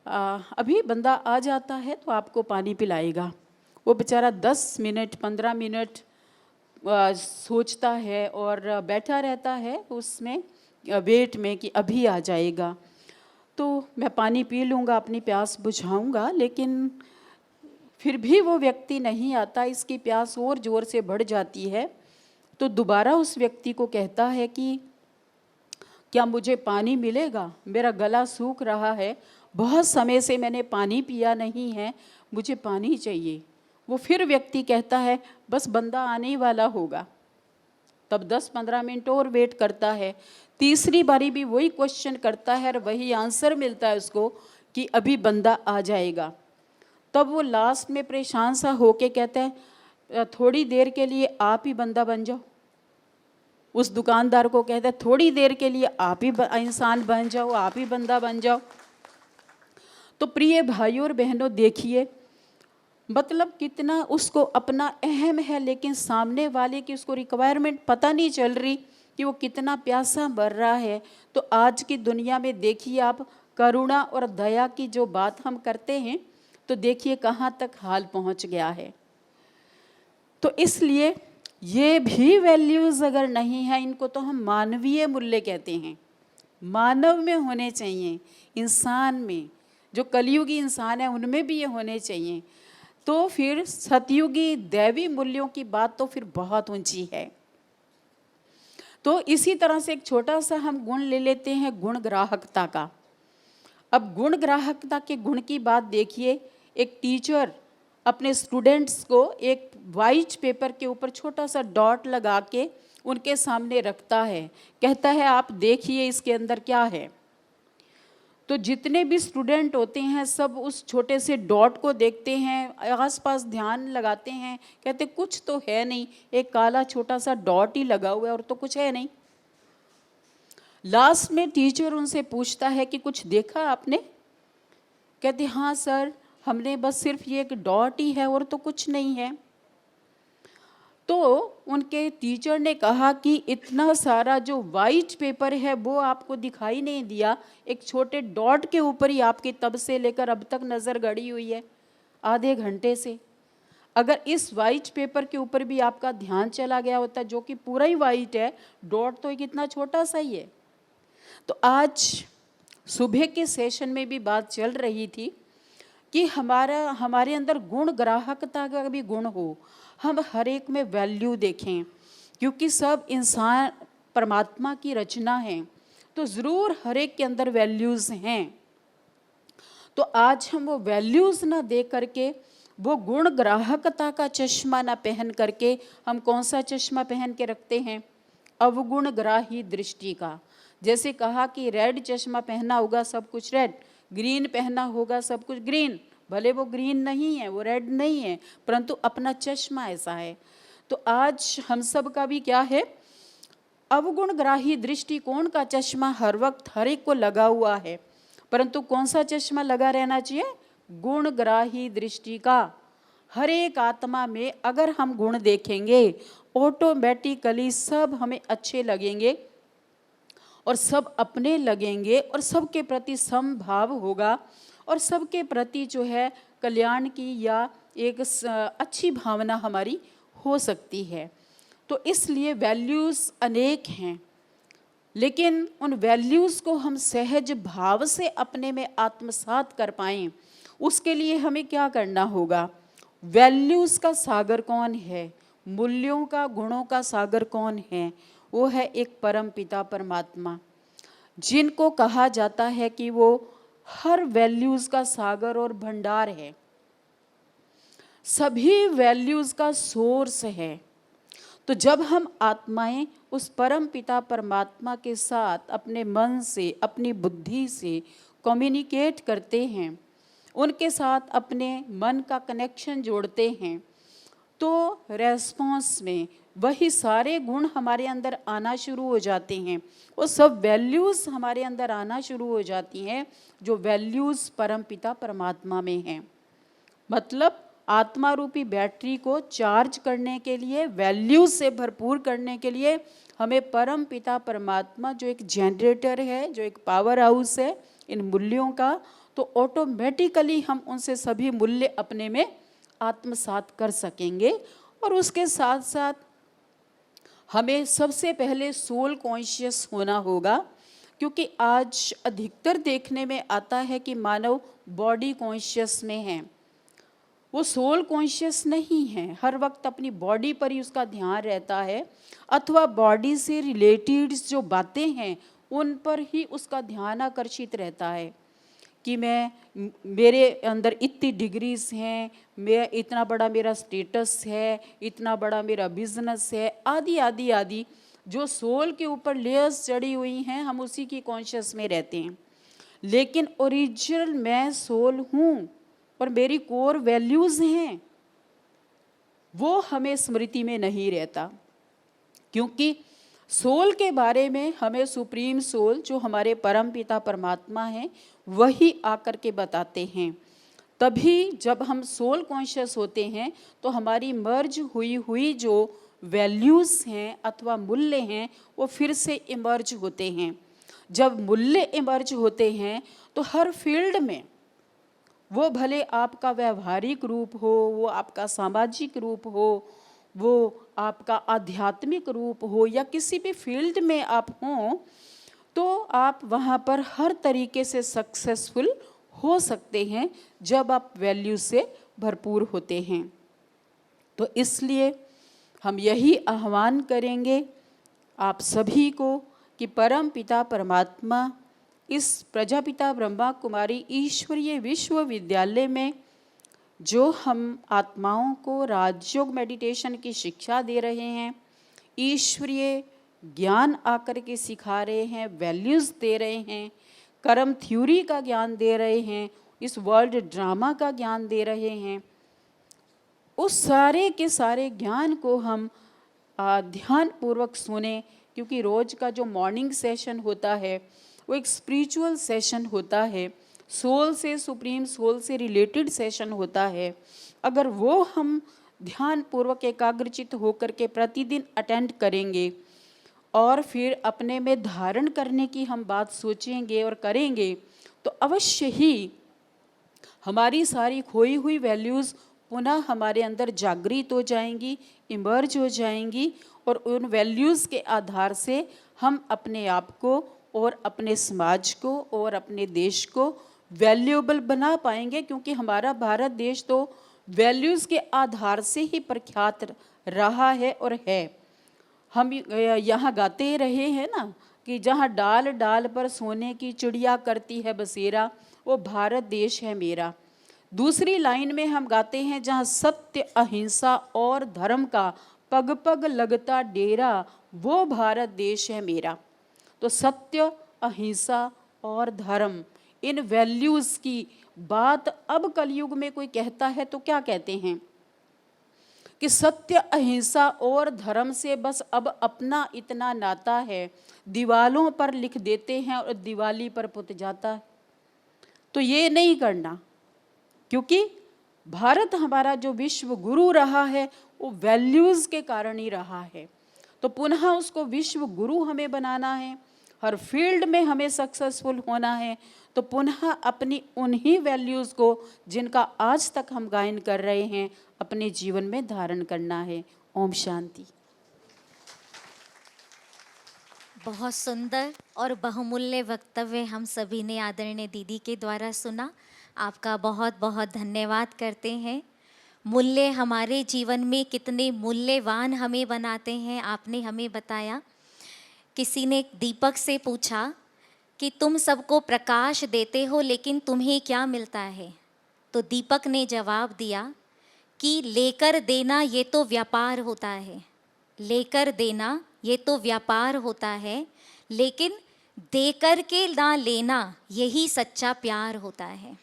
अभी बंदा आ जाता है तो आपको पानी पिलाएगा। वो बेचारा 10 मिनट 15 मिनट सोचता है और बैठा रहता है उसमें वेट में कि अभी आ जाएगा, तो मैं पानी पी लूँगा, अपनी प्यास बुझाऊँगा, लेकिन फिर भी वो व्यक्ति नहीं आता, इसकी प्यास और ज़ोर से बढ़ जाती है। तो दोबारा उस व्यक्ति को कहता है कि क्या मुझे पानी मिलेगा, मेरा गला सूख रहा है, बहुत समय से मैंने पानी पिया नहीं है, मुझे पानी चाहिए। वो फिर व्यक्ति कहता है बस बंदा आने ही वाला होगा। तब 10-15 मिनट और वेट करता है, तीसरी बारी भी वही क्वेश्चन करता है और वही आंसर मिलता है उसको कि अभी बंदा आ जाएगा। तब वो लास्ट में परेशान सा होके कहता है थोड़ी देर के लिए आप ही बंदा बन जाओ। उस दुकानदार को कहता है थोड़ी देर के लिए आप ही इंसान बन जाओ, आप ही बंदा बन जाओ। तो प्रिय भाइयों और बहनों, देखिए मतलब कितना उसको अपना अहम है, लेकिन सामने वाले की उसको रिक्वायरमेंट पता नहीं चल रही कि वो कितना प्यासा मर रहा है। तो आज की दुनिया में देखिए आप, करुणा और दया की जो बात हम करते हैं तो देखिए कहाँ तक हाल पहुँच गया है। तो इसलिए ये भी वैल्यूज़ अगर नहीं है, इनको तो हम मानवीय मूल्य कहते हैं, मानव में होने चाहिए, इंसान में, जो कलयुगी इंसान है उनमें भी ये होने चाहिए। तो फिर सतयुगी दैवी मूल्यों की बात तो फिर बहुत ऊंची है। तो इसी तरह से एक छोटा सा हम गुण ले लेते हैं, गुण ग्राहकता का। अब गुण ग्राहकता के गुण की बात देखिए, एक टीचर अपने स्टूडेंट्स को एक वाइट पेपर के ऊपर छोटा सा डॉट लगा के उनके सामने रखता है, कहता है आप देखिए इसके अंदर क्या है। तो जितने भी स्टूडेंट होते हैं सब उस छोटे से डॉट को देखते हैं, आसपास ध्यान लगाते हैं, कहते कुछ तो है नहीं, एक काला छोटा सा डॉट ही लगा हुआ है और तो कुछ है नहीं। लास्ट में टीचर उनसे पूछता है कि कुछ देखा आपने? कहते हाँ सर, हमने बस सिर्फ ये एक डॉट ही है और तो कुछ नहीं है। तो उनके टीचर ने कहा कि इतना सारा जो वाइट पेपर है वो आपको दिखाई नहीं दिया, एक छोटे डॉट के ऊपर ही आपकी तब से लेकर अब तक नज़र गड़ी हुई है आधे घंटे से। अगर इस वाइट पेपर के ऊपर भी आपका ध्यान चला गया होता, जो कि पूरा ही वाइट है, डॉट तो कितना छोटा सा ही है। तो आज सुबह के सेशन में भी बात चल रही थी कि हमारे अंदर गुण ग्राहकता का भी गुण हो, हम हर एक में वैल्यू देखें, क्योंकि सब इंसान परमात्मा की रचना है, तो ज़रूर हर एक के अंदर वैल्यूज़ हैं। तो आज हम वो वैल्यूज़ ना दे करके, वो गुण ग्राहकता का चश्मा ना पहन करके, हम कौन सा चश्मा पहन के रखते हैं? अवगुण ग्राही दृष्टि का। जैसे कहा कि रेड चश्मा पहना होगा सब कुछ रेड, ग्रीन पहना होगा सब कुछ ग्रीन, भले वो ग्रीन नहीं है, वो रेड नहीं है, परंतु अपना चश्मा ऐसा है। तो आज हम सब का भी क्या है? अवगुणग्राही दृष्टिकोण का चश्मा हर वक्त हर एक को लगा हुआ है, परंतु कौन सा चश्मा लगा रहना चाहिए? गुणग्राही दृष्टि का। हर एक आत्मा में अगर हम गुण देखेंगे, ऑटोमेटिकली सब हमें अच्छे लगेंगे और सब अपने लगेंगे और सबके प्रति समभाव होगा और सबके प्रति जो है कल्याण की या एक अच्छी भावना हमारी हो सकती है। तो इसलिए वैल्यूज़ अनेक हैं, लेकिन उन वैल्यूज़ को हम सहज भाव से अपने में आत्मसात कर पाएँ, उसके लिए हमें क्या करना होगा? वैल्यूज़ का सागर कौन है? मूल्यों का, गुणों का सागर कौन है? वो है एक परम पिता परमात्मा, जिनको कहा जाता है कि वो हर वैल्यूज़ का सागर और भंडार है, सभी वैल्यूज़ का सोर्स है। तो जब हम आत्माएं उस परम पिता परमात्मा के साथ अपने मन से, अपनी बुद्धि से कम्युनिकेट करते हैं, उनके साथ अपने मन का कनेक्शन जोड़ते हैं, तो रेस्पॉन्स में वही सारे गुण हमारे अंदर आना शुरू हो जाते हैं। वो सब वैल्यूज़ हमारे अंदर आना शुरू हो जाती हैं, जो वैल्यूज़ परम पिता परमात्मा में हैं। मतलब आत्मा रूपी बैटरी को चार्ज करने के लिए, वैल्यूज से भरपूर करने के लिए हमें परम पिता परमात्मा जो एक जनरेटर है, जो एक पावर हाउस है इन मूल्यों का, तो ऑटोमेटिकली हम उनसे सभी मूल्य अपने में आत्मसात कर सकेंगे। और उसके साथ साथ हमें सबसे पहले सोल कॉन्शियस होना होगा, क्योंकि आज अधिकतर देखने में आता है कि मानव बॉडी कॉन्शियस में है, वो सोल कॉन्शियस नहीं है। हर वक्त अपनी बॉडी पर ही उसका ध्यान रहता है, अथवा बॉडी से रिलेटेड जो बातें हैं उन पर ही उसका ध्यान आकर्षित रहता है कि मेरे अंदर इतनी डिग्रीज हैं, मैं इतना बड़ा मेरा स्टेटस है, इतना बड़ा मेरा बिजनेस है, आदि आदि आदि जो सोल के ऊपर लेयर्स चढ़ी हुई हैं, हम उसी की कॉन्शियस में रहते हैं। लेकिन ओरिजिनल मैं सोल हूँ और मेरी कोर वैल्यूज़ हैं, वो हमें स्मृति में नहीं रहता, क्योंकि सोल के बारे में हमें सुप्रीम सोल जो हमारे परम पिता परमात्मा हैं वही आकर के बताते हैं। तभी जब हम सोल कॉन्शियस होते हैं तो हमारी मर्ज हुई हुई जो वैल्यूज़ हैं अथवा मूल्य हैं वो फिर से इमर्ज होते हैं। जब मूल्य इमर्ज होते हैं तो हर फील्ड में, वो भले आपका व्यवहारिक रूप हो, वो आपका सामाजिक रूप हो, वो आपका आध्यात्मिक रूप हो, या किसी भी फील्ड में आप हों, तो आप वहाँ पर हर तरीके से सक्सेसफुल हो सकते हैं जब आप वैल्यू से भरपूर होते हैं। तो इसलिए हम यही आह्वान करेंगे आप सभी को कि परम पिता परमात्मा इस प्रजापिता ब्रह्मा कुमारी ईश्वरीय विश्वविद्यालय में जो हम आत्माओं को राजयोग मेडिटेशन की शिक्षा दे रहे हैं, ईश्वरीय ज्ञान आकर के सिखा रहे हैं, वैल्यूज़ दे रहे हैं, कर्म थ्योरी का ज्ञान दे रहे हैं, इस वर्ल्ड ड्रामा का ज्ञान दे रहे हैं, उस सारे के सारे ज्ञान को हम ध्यानपूर्वक सुने। क्योंकि रोज़ का जो मॉर्निंग सेशन होता है वो एक स्पिरिचुअल सेशन होता है, सोल से, सुप्रीम सोल से रिलेटेड सेशन होता है। अगर वो हम ध्यानपूर्वक एकाग्रचित होकर के प्रतिदिन अटेंड करेंगे और फिर अपने में धारण करने की हम बात सोचेंगे और करेंगे, तो अवश्य ही हमारी सारी खोई हुई वैल्यूज़ पुनः हमारे अंदर जागृत हो जाएंगी, इमर्ज हो जाएंगी, और उन वैल्यूज़ के आधार से हम अपने आप को और अपने समाज को और अपने देश को वैल्यूएबल बना पाएंगे। क्योंकि हमारा भारत देश तो वैल्यूज़ के आधार से ही प्रख्यात रहा है और है। हम यहाँ गाते रहे हैं ना कि जहाँ डाल डाल पर सोने की चिड़िया करती है बसेरा, वो भारत देश है मेरा। दूसरी लाइन में हम गाते हैं जहाँ सत्य अहिंसा और धर्म का पग पग लगता डेरा, वो भारत देश है मेरा। तो सत्य, अहिंसा और धर्म, इन वैल्यूज़ की बात अब कलयुग में कोई कहता है तो क्या कहते हैं कि सत्य, अहिंसा और धर्म से बस अब अपना इतना नाता है, दीवालों पर लिख देते हैं और दिवाली पर पुत जाता है। तो ये नहीं करना, क्योंकि भारत हमारा जो विश्व गुरु रहा है वो वैल्यूज़ के कारण ही रहा है। तो पुनः उसको विश्व गुरु हमें बनाना है, हर फील्ड में हमें सक्सेसफुल होना है, तो पुनः अपनी उन्हीं वैल्यूज़ को जिनका आज तक हम गायन कर रहे हैं अपने जीवन में धारण करना है। ओम शांति। बहुत सुंदर और बहुमूल्य वक्तव्य हम सभी ने आदरणीय दीदी के द्वारा सुना। आपका बहुत बहुत धन्यवाद करते हैं। मूल्य हमारे जीवन में कितने मूल्यवान हमें बनाते हैं, आपने हमें बताया। किसी ने दीपक से पूछा कि तुम सबको प्रकाश देते हो लेकिन तुम्हें क्या मिलता है? तो दीपक ने जवाब दिया कि लेकर देना ये तो व्यापार होता है, लेकर देना ये तो व्यापार होता है, लेकिन देकर के ना लेना यही सच्चा प्यार होता है।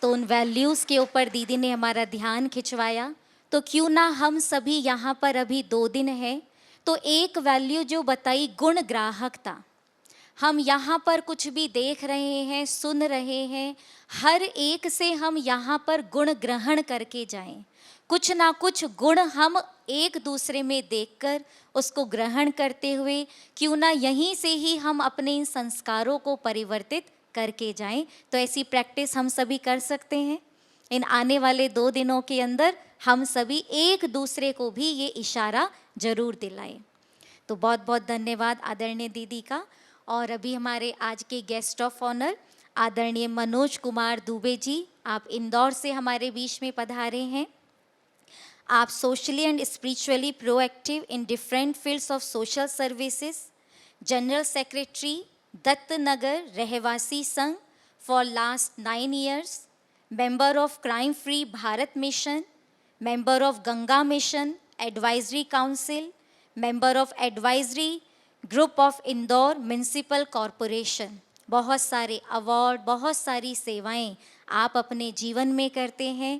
तो उन वैल्यूज़ के ऊपर दीदी ने हमारा ध्यान खिंचवाया। तो क्यों ना हम सभी यहाँ पर अभी 2 दिन हैं, तो एक वैल्यू जो बताई गुण ग्राहकता, हम यहाँ पर कुछ भी देख रहे हैं, सुन रहे हैं, हर एक से हम यहाँ पर गुण ग्रहण करके जाएं। कुछ ना कुछ गुण हम एक दूसरे में देखकर उसको ग्रहण करते हुए क्यों ना यहीं से ही हम अपने इन संस्कारों को परिवर्तित करके जाएं। तो ऐसी प्रैक्टिस हम सभी कर सकते हैं। इन आने वाले 2 दिनों के अंदर हम सभी एक दूसरे को भी ये इशारा जरूर दिलाएं। तो बहुत बहुत धन्यवाद आदरणीय दीदी का। और अभी हमारे आज के गेस्ट ऑफ ऑनर आदरणीय मनोज कुमार दुबे जी, आप इंदौर से हमारे बीच में पधारे हैं। आप socially and spiritually proactive in different fields of social services, general secretary Dattanagar रहवासी संघ for last 9 years, member of Crime Free Bharat Mission, member of Ganga Mission Advisory Council, member of Advisory Group of Indore Municipal Corporation। बहुत सारे award, बहुत सारी सेवाएं आप अपने जीवन में करते हैं।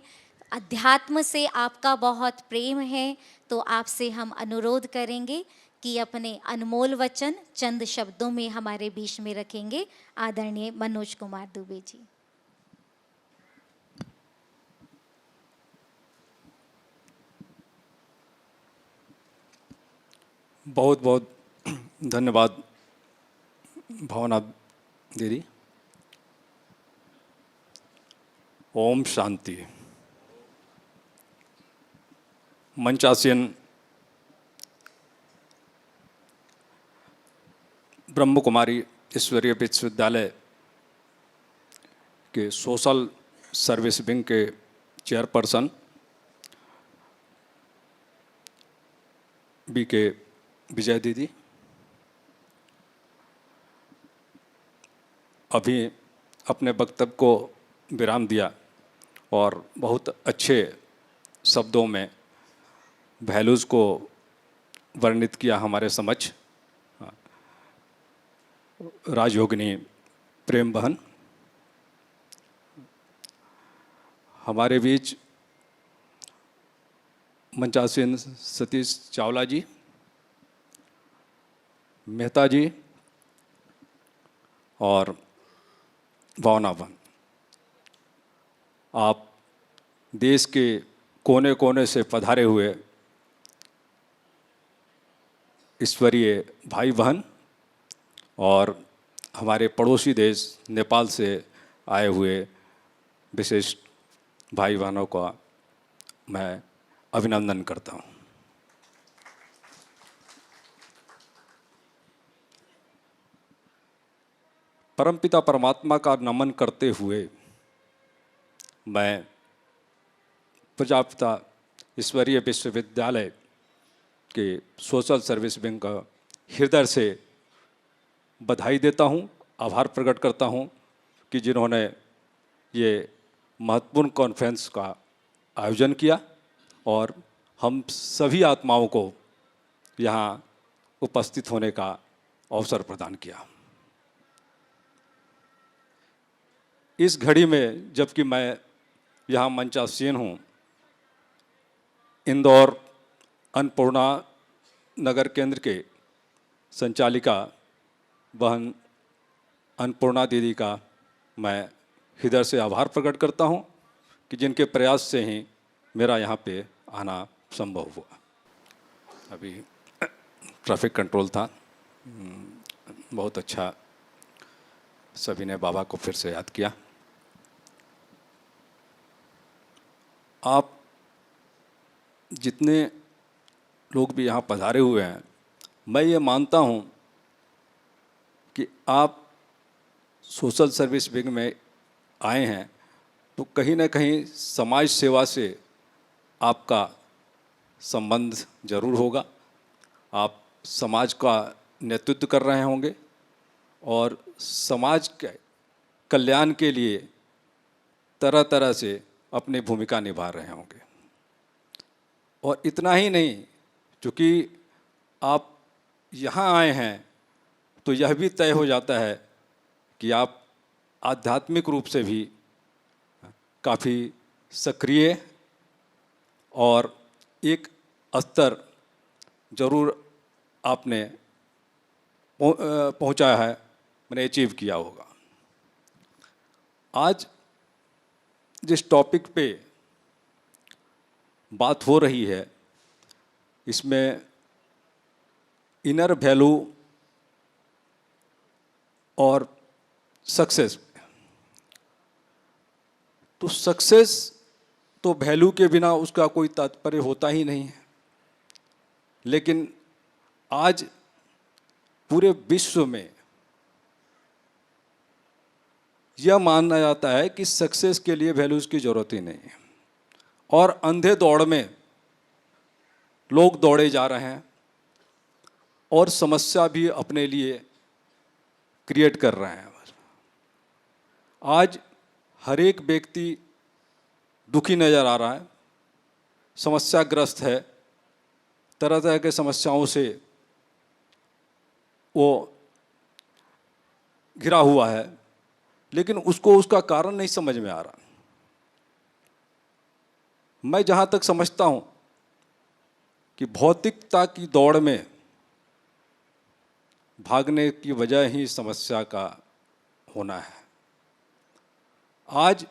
अध्यात्म से आपका बहुत प्रेम है, तो आपसे हम अनुरोध करेंगे कि अपने अनमोल वचन चंद शब्दों में हमारे बीच में रखेंगे आदरणीय मनोज कुमार दुबे जी। बहुत बहुत धन्यवाद भावना दीदी। ओम शांति। मंचासीन ब्रह्म कुमारी ईश्वरीय विश्वविद्यालय के सोशल सर्विस विंग के चेयरपर्सन बी के विजय दीदी, अभी अपने वक्तव्य को विराम दिया और बहुत अच्छे शब्दों में वैल्यूज़ को वर्णित किया हमारे समक्ष राजयोगिनी प्रेम बहन। हमारे बीच मंचासीन सतीश चावला जी, मेहता जी और भावना बहन। आप देश के कोने कोने से पधारे हुए ईश्वरीय भाई बहन और हमारे पड़ोसी देश नेपाल से आए हुए विशिष्ट भाई बहनों का मैं अभिनंदन करता हूँ। परमपिता परमात्मा का नमन करते हुए मैं प्रजापिता ईश्वरीय विश्वविद्यालय के सोशल सर्विस विंग का हृदय से बधाई देता हूँ, आभार प्रकट करता हूँ कि जिन्होंने ये महत्वपूर्ण कॉन्फ्रेंस का आयोजन किया और हम सभी आत्माओं को यहाँ उपस्थित होने का अवसर प्रदान किया। इस घड़ी में जबकि मैं यहाँ मंचासीन हूँ, इंदौर अन्नपूर्णा नगर केंद्र के संचालिका बहन अन्नपूर्णा दीदी का मैं हृदय से आभार प्रकट करता हूँ कि जिनके प्रयास से ही मेरा यहाँ पे आना संभव हुआ। अभी ट्रैफिक कंट्रोल था, बहुत अच्छा सभी ने बाबा को फिर से याद किया। आप जितने लोग भी यहाँ पधारे हुए हैं, मैं ये मानता हूँ कि आप सोशल सर्विस विंग में आए हैं तो कहीं ना कहीं समाज सेवा से आपका संबंध जरूर होगा। आप समाज का नेतृत्व कर रहे होंगे और समाज के कल्याण के लिए तरह तरह से अपनी भूमिका निभा रहे होंगे। और इतना ही नहीं, चूँकि आप यहाँ आए हैं तो यह भी तय हो जाता है कि आप आध्यात्मिक रूप से भी काफ़ी सक्रिय और एक स्तर जरूर आपने पहुंचा है, मैंने अचीव किया होगा। आज जिस टॉपिक पे बात हो रही है इसमें इनर वैल्यू और सक्सेस, तो सक्सेस तो वैल्यू के बिना उसका कोई तात्पर्य होता ही नहीं है। लेकिन आज पूरे विश्व में यह माना जाता है कि सक्सेस के लिए वैल्यूज़ की ज़रूरत ही नहीं है और अंधे दौड़ में लोग दौड़े जा रहे हैं और समस्या भी अपने लिए क्रिएट कर रहे हैं। आज हर एक व्यक्ति दुखी नज़र आ रहा है, समस्याग्रस्त है, तरह तरह के समस्याओं से वो घिरा हुआ है, लेकिन उसको उसका कारण नहीं समझ में आ रहा। मैं जहाँ तक समझता हूँ कि भौतिकता की दौड़ में भागने की वजह ही समस्या का होना है। आज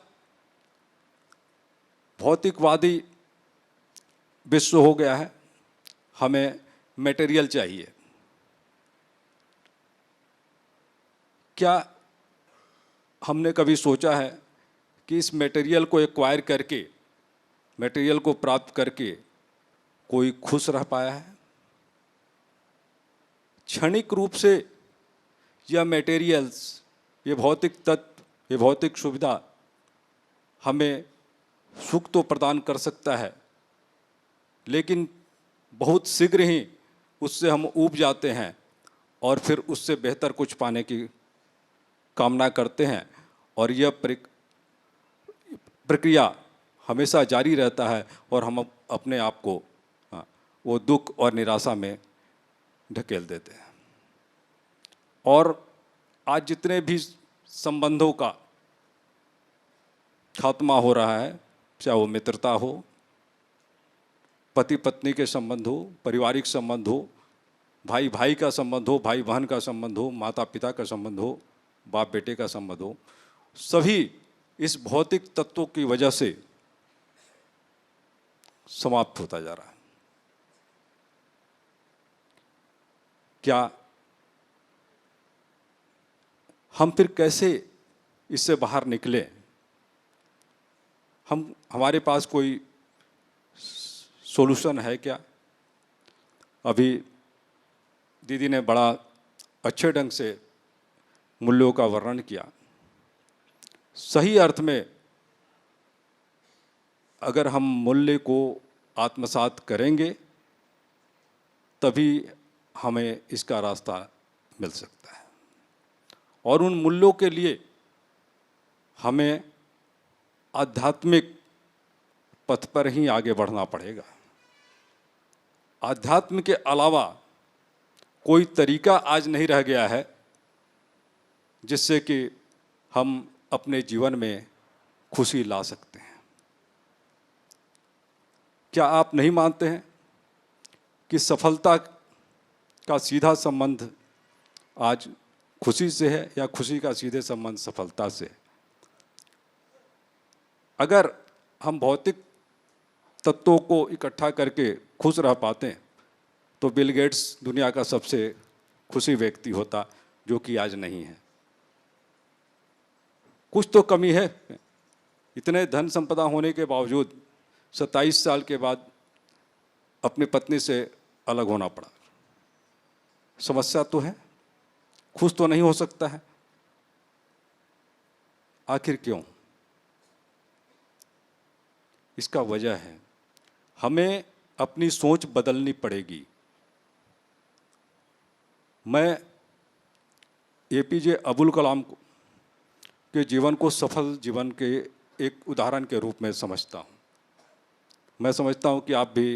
भौतिकवादी विश्व हो गया है, हमें मटेरियल चाहिए। क्या हमने कभी सोचा है कि इस मटेरियल को एक्वायर करके, मटेरियल को प्राप्त करके कोई खुश रह पाया है? क्षणिक रूप से यह मटेरियल्स, ये भौतिक तत्व, ये भौतिक सुविधा हमें सुख तो प्रदान कर सकता है, लेकिन बहुत शीघ्र ही उससे हम ऊब जाते हैं और फिर उससे बेहतर कुछ पाने की कामना करते हैं और यह प्रक्रिया हमेशा जारी रहता है और हम अपने आप को वो दुख और निराशा में ढकेल देते हैं। और आज जितने भी संबंधों का खात्मा हो रहा है, चाहे वो मित्रता हो, पति पत्नी के संबंध हो, पारिवारिक संबंध हो, भाई भाई का संबंध हो, भाई बहन का संबंध हो, माता पिता का संबंध हो, बाप बेटे का संबंध हो, सभी इस भौतिक तत्वों की वजह से समाप्त होता जा रहा है। क्या हम फिर कैसे इससे बाहर निकलें? हमारे पास कोई सॉल्यूशन है क्या? अभी दीदी ने बड़ा अच्छे ढंग से मूल्यों का वर्णन किया। सही अर्थ में अगर हम मूल्य को आत्मसात करेंगे तभी हमें इसका रास्ता मिल सकता है। और उन मूल्यों के लिए हमें आध्यात्मिक पथ पर ही आगे बढ़ना पड़ेगा। आध्यात्म के अलावा कोई तरीका आज नहीं रह गया है जिससे कि हम अपने जीवन में खुशी ला सकते हैं। क्या आप नहीं मानते हैं कि सफलता का सीधा संबंध आज खुशी से है या खुशी का सीधे संबंध सफलता से? अगर हम भौतिक तत्वों को इकट्ठा करके खुश रह पाते हैं तो बिल गेट्स दुनिया का सबसे खुशी व्यक्ति होता, जो कि आज नहीं है। कुछ तो कमी है। इतने धन संपदा होने के बावजूद 27 साल के बाद अपनी पत्नी से अलग होना पड़ा। समस्या तो है, खुश तो नहीं हो सकता है। आखिर क्यों? इसका वजह है हमें अपनी सोच बदलनी पड़ेगी। मैं एपीजे अब्दुल कलाम के जीवन को सफल जीवन के एक उदाहरण के रूप में समझता हूँ। मैं समझता हूँ कि आप भी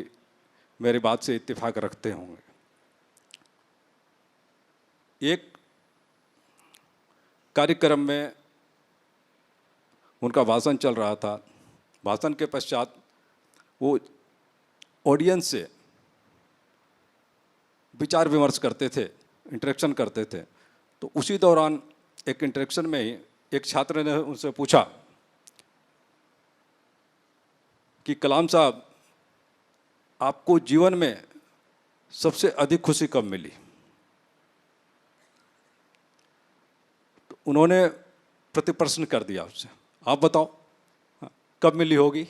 मेरी बात से इत्तेफाक रखते होंगे। एक कार्यक्रम में उनका भाषण चल रहा था। भाषण के पश्चात वो ऑडियंस से विचार विमर्श करते थे, इंटरेक्शन करते थे। तो उसी दौरान एक इंटरेक्शन में ही एक छात्र ने उनसे पूछा कि कलाम साहब, आपको जीवन में सबसे अधिक खुशी कब मिली? तो उन्होंने प्रति प्रश्न कर दिया उससे, आप बताओ कब मिली होगी?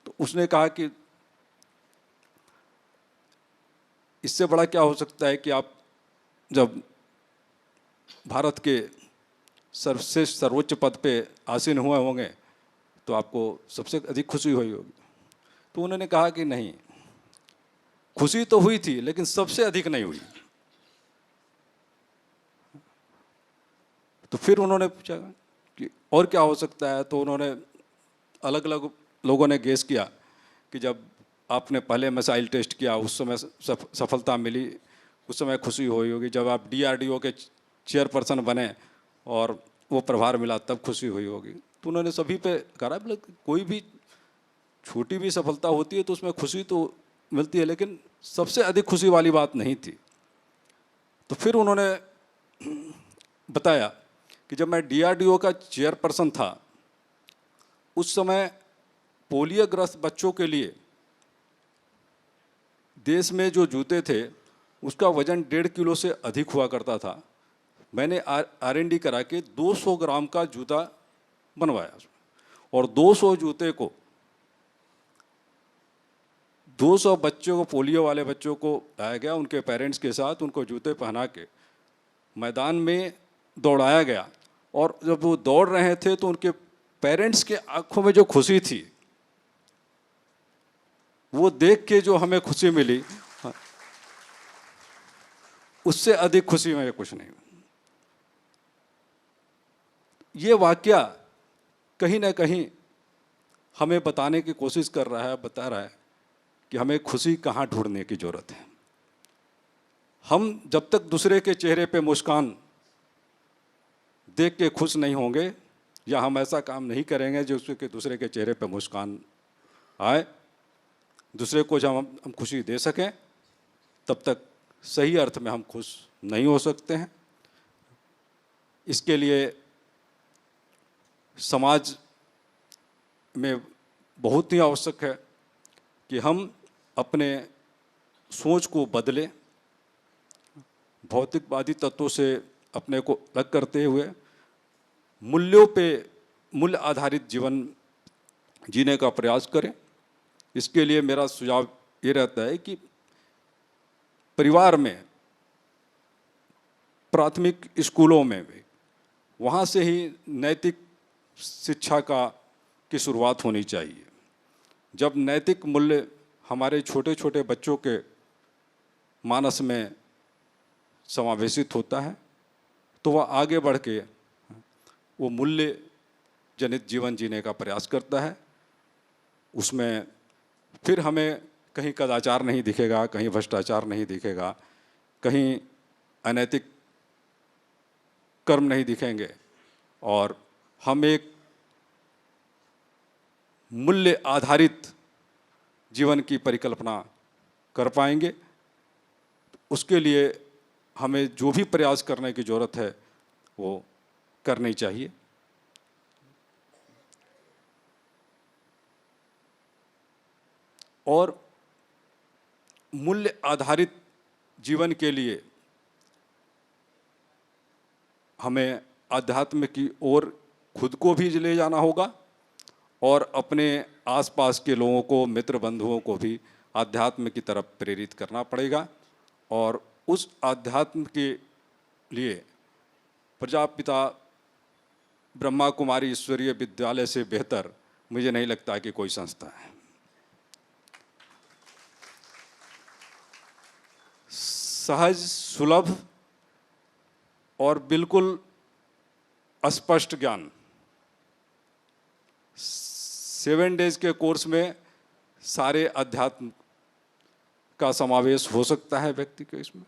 तो उसने कहा कि इससे बड़ा क्या हो सकता है कि आप जब भारत के सर्वश्रेष्ठ सर्वोच्च पद पे आसीन हुए होंगे तो आपको सबसे अधिक खुशी हुई होगी। तो उन्होंने कहा कि नहीं, खुशी तो हुई थी लेकिन सबसे अधिक नहीं हुई। तो फिर उन्होंने पूछा कि और क्या हो सकता है? तो उन्होंने अलग अलग लोगों ने गेस किया कि जब आपने पहले मिसाइल टेस्ट किया उस समय सफलता मिली, उस समय खुशी हुई होगी। जब आप DRDO के चेयरपर्सन बने और वो प्रभार मिला तब खुशी हुई होगी। तो उन्होंने सभी पे कहा कोई भी छोटी भी सफलता होती है तो उसमें खुशी तो मिलती है, लेकिन सबसे अधिक खुशी वाली बात नहीं थी। तो फिर उन्होंने बताया कि जब मैं DRDO का चेयरपर्सन था उस समय पोलियोग्रस्त बच्चों के लिए देश में जो जूते थे उसका वजन 1.5 किलो से अधिक हुआ करता था। मैंने R&D करा के 200 ग्राम का जूता बनवाया और 200 जूते को 200 बच्चों को, पोलियो वाले बच्चों को लाया गया, उनके पेरेंट्स के साथ उनको जूते पहना के मैदान में दौड़ाया गया। और जब वो दौड़ रहे थे तो उनके पेरेंट्स के आंखों में जो खुशी थी वो देख के जो हमें खुशी मिली, उससे अधिक खुशी में कुछ नहीं। ये वाकया कहीं ना कहीं हमें बताने की कोशिश कर रहा है, बता रहा है कि हमें खुशी कहाँ ढूंढने की जरूरत है। हम जब तक दूसरे के चेहरे पे मुस्कान देख के खुश नहीं होंगे या हम ऐसा काम नहीं करेंगे जो उसके दूसरे के चेहरे पे मुस्कान आए, दूसरे को जब हम खुशी दे सकें, तब तक सही अर्थ में हम खुश नहीं हो सकते हैं। इसके लिए समाज में बहुत ही आवश्यक है कि हम अपने सोच को बदलें, भौतिकवादी तत्वों से अपने को अलग करते हुए मूल्य आधारित जीवन जीने का प्रयास करें। इसके लिए मेरा सुझाव ये रहता है कि परिवार में, प्राथमिक स्कूलों में भी, वहाँ से ही नैतिक शिक्षा की शुरुआत होनी चाहिए। जब नैतिक मूल्य हमारे छोटे छोटे बच्चों के मानस में समावेशित होता है तो वह आगे बढ़ के वो मूल्य जनित जीवन जीने का प्रयास करता है। उसमें फिर हमें कहीं कदाचार नहीं दिखेगा, कहीं भ्रष्टाचार नहीं दिखेगा, कहीं अनैतिक कर्म नहीं दिखेंगे और हम एक मूल्य आधारित जीवन की परिकल्पना कर पाएंगे। उसके लिए हमें जो भी प्रयास करने की ज़रूरत है वो करनी चाहिए। और मूल्य आधारित जीवन के लिए हमें आध्यात्म की ओर खुद को भी ले जाना होगा और अपने आसपास के लोगों को, मित्र बंधुओं को भी आध्यात्म की तरफ प्रेरित करना पड़ेगा। और उस आध्यात्म के लिए प्रजापिता ब्रह्मा कुमारी ईश्वरीय विद्यालय से बेहतर मुझे नहीं लगता कि कोई संस्था है। सहज, सुलभ और बिल्कुल स्पष्ट ज्ञान। 7 डेज के कोर्स में सारे अध्यात्म का समावेश हो सकता है व्यक्ति के इसमें।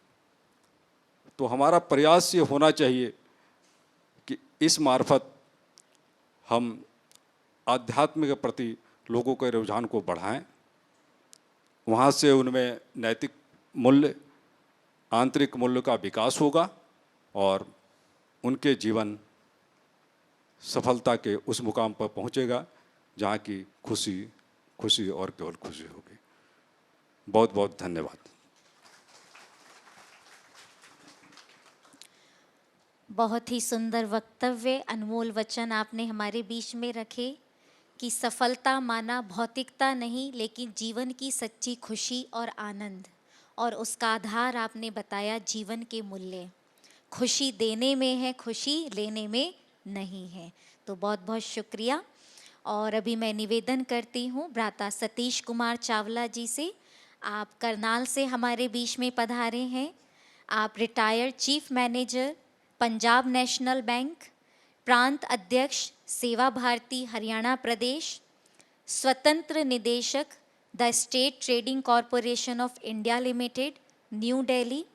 तो हमारा प्रयास ये होना चाहिए कि इस मार्फत हम आध्यात्म के प्रति लोगों के रुझान को बढ़ाएं, वहाँ से उनमें नैतिक मूल्य, आंतरिक मूल्य का विकास होगा और उनके जीवन सफलता के उस मुकाम पर पहुँचेगा जहाँ की खुशी खुशी और केवल खुशी होगी। बहुत बहुत धन्यवाद। बहुत ही सुंदर वक्तव्य, अनमोल वचन आपने हमारे बीच में रखे कि सफलता माना भौतिकता नहीं लेकिन जीवन की सच्ची खुशी और आनंद, और उसका आधार आपने बताया जीवन के मूल्य। खुशी देने में है, खुशी लेने में नहीं है। तो बहुत बहुत शुक्रिया। और अभी मैं निवेदन करती हूँ भ्राता सतीश कुमार चावला जी से। आप करनाल से हमारे बीच में पधारे हैं। आप retired chief manager Punjab national bank, प्रांत अध्यक्ष सेवा भारती हरियाणा प्रदेश, स्वतंत्र निदेशक the state trading corporation of India limited, new Delhi.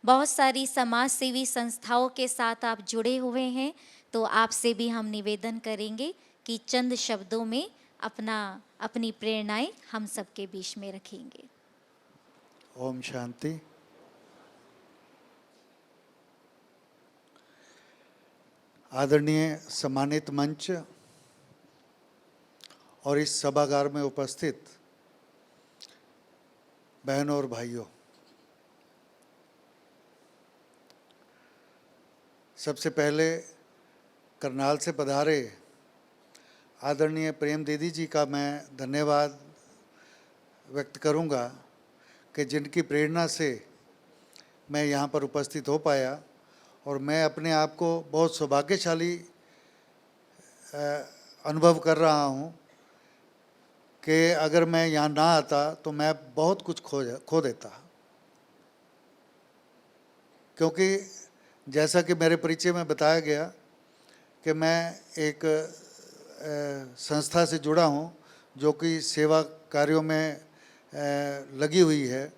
बहुत सारी समाज सेवी संस्थाओं के साथ आप जुड़े हुए हैं। तो आपसे भी हम निवेदन करेंगे कि चंद शब्दों में अपनी प्रेरणाएं हम सबके बीच में रखेंगे। ओम शांति। आदरणीय सम्मानित मंच और इस सभागार में उपस्थित बहनों और भाइयों, सबसे पहले करनाल से पधारे आदरणीय प्रेम दीदी जी का मैं धन्यवाद व्यक्त करूंगा कि जिनकी प्रेरणा से मैं यहाँ पर उपस्थित हो पाया, और मैं अपने आप को बहुत सौभाग्यशाली अनुभव कर रहा हूँ कि अगर मैं यहाँ ना आता तो मैं बहुत कुछ खो देता, क्योंकि जैसा कि मेरे परिचय में बताया गया कि मैं एक संस्था से जुड़ा हूँ जो कि सेवा कार्यों में लगी हुई है।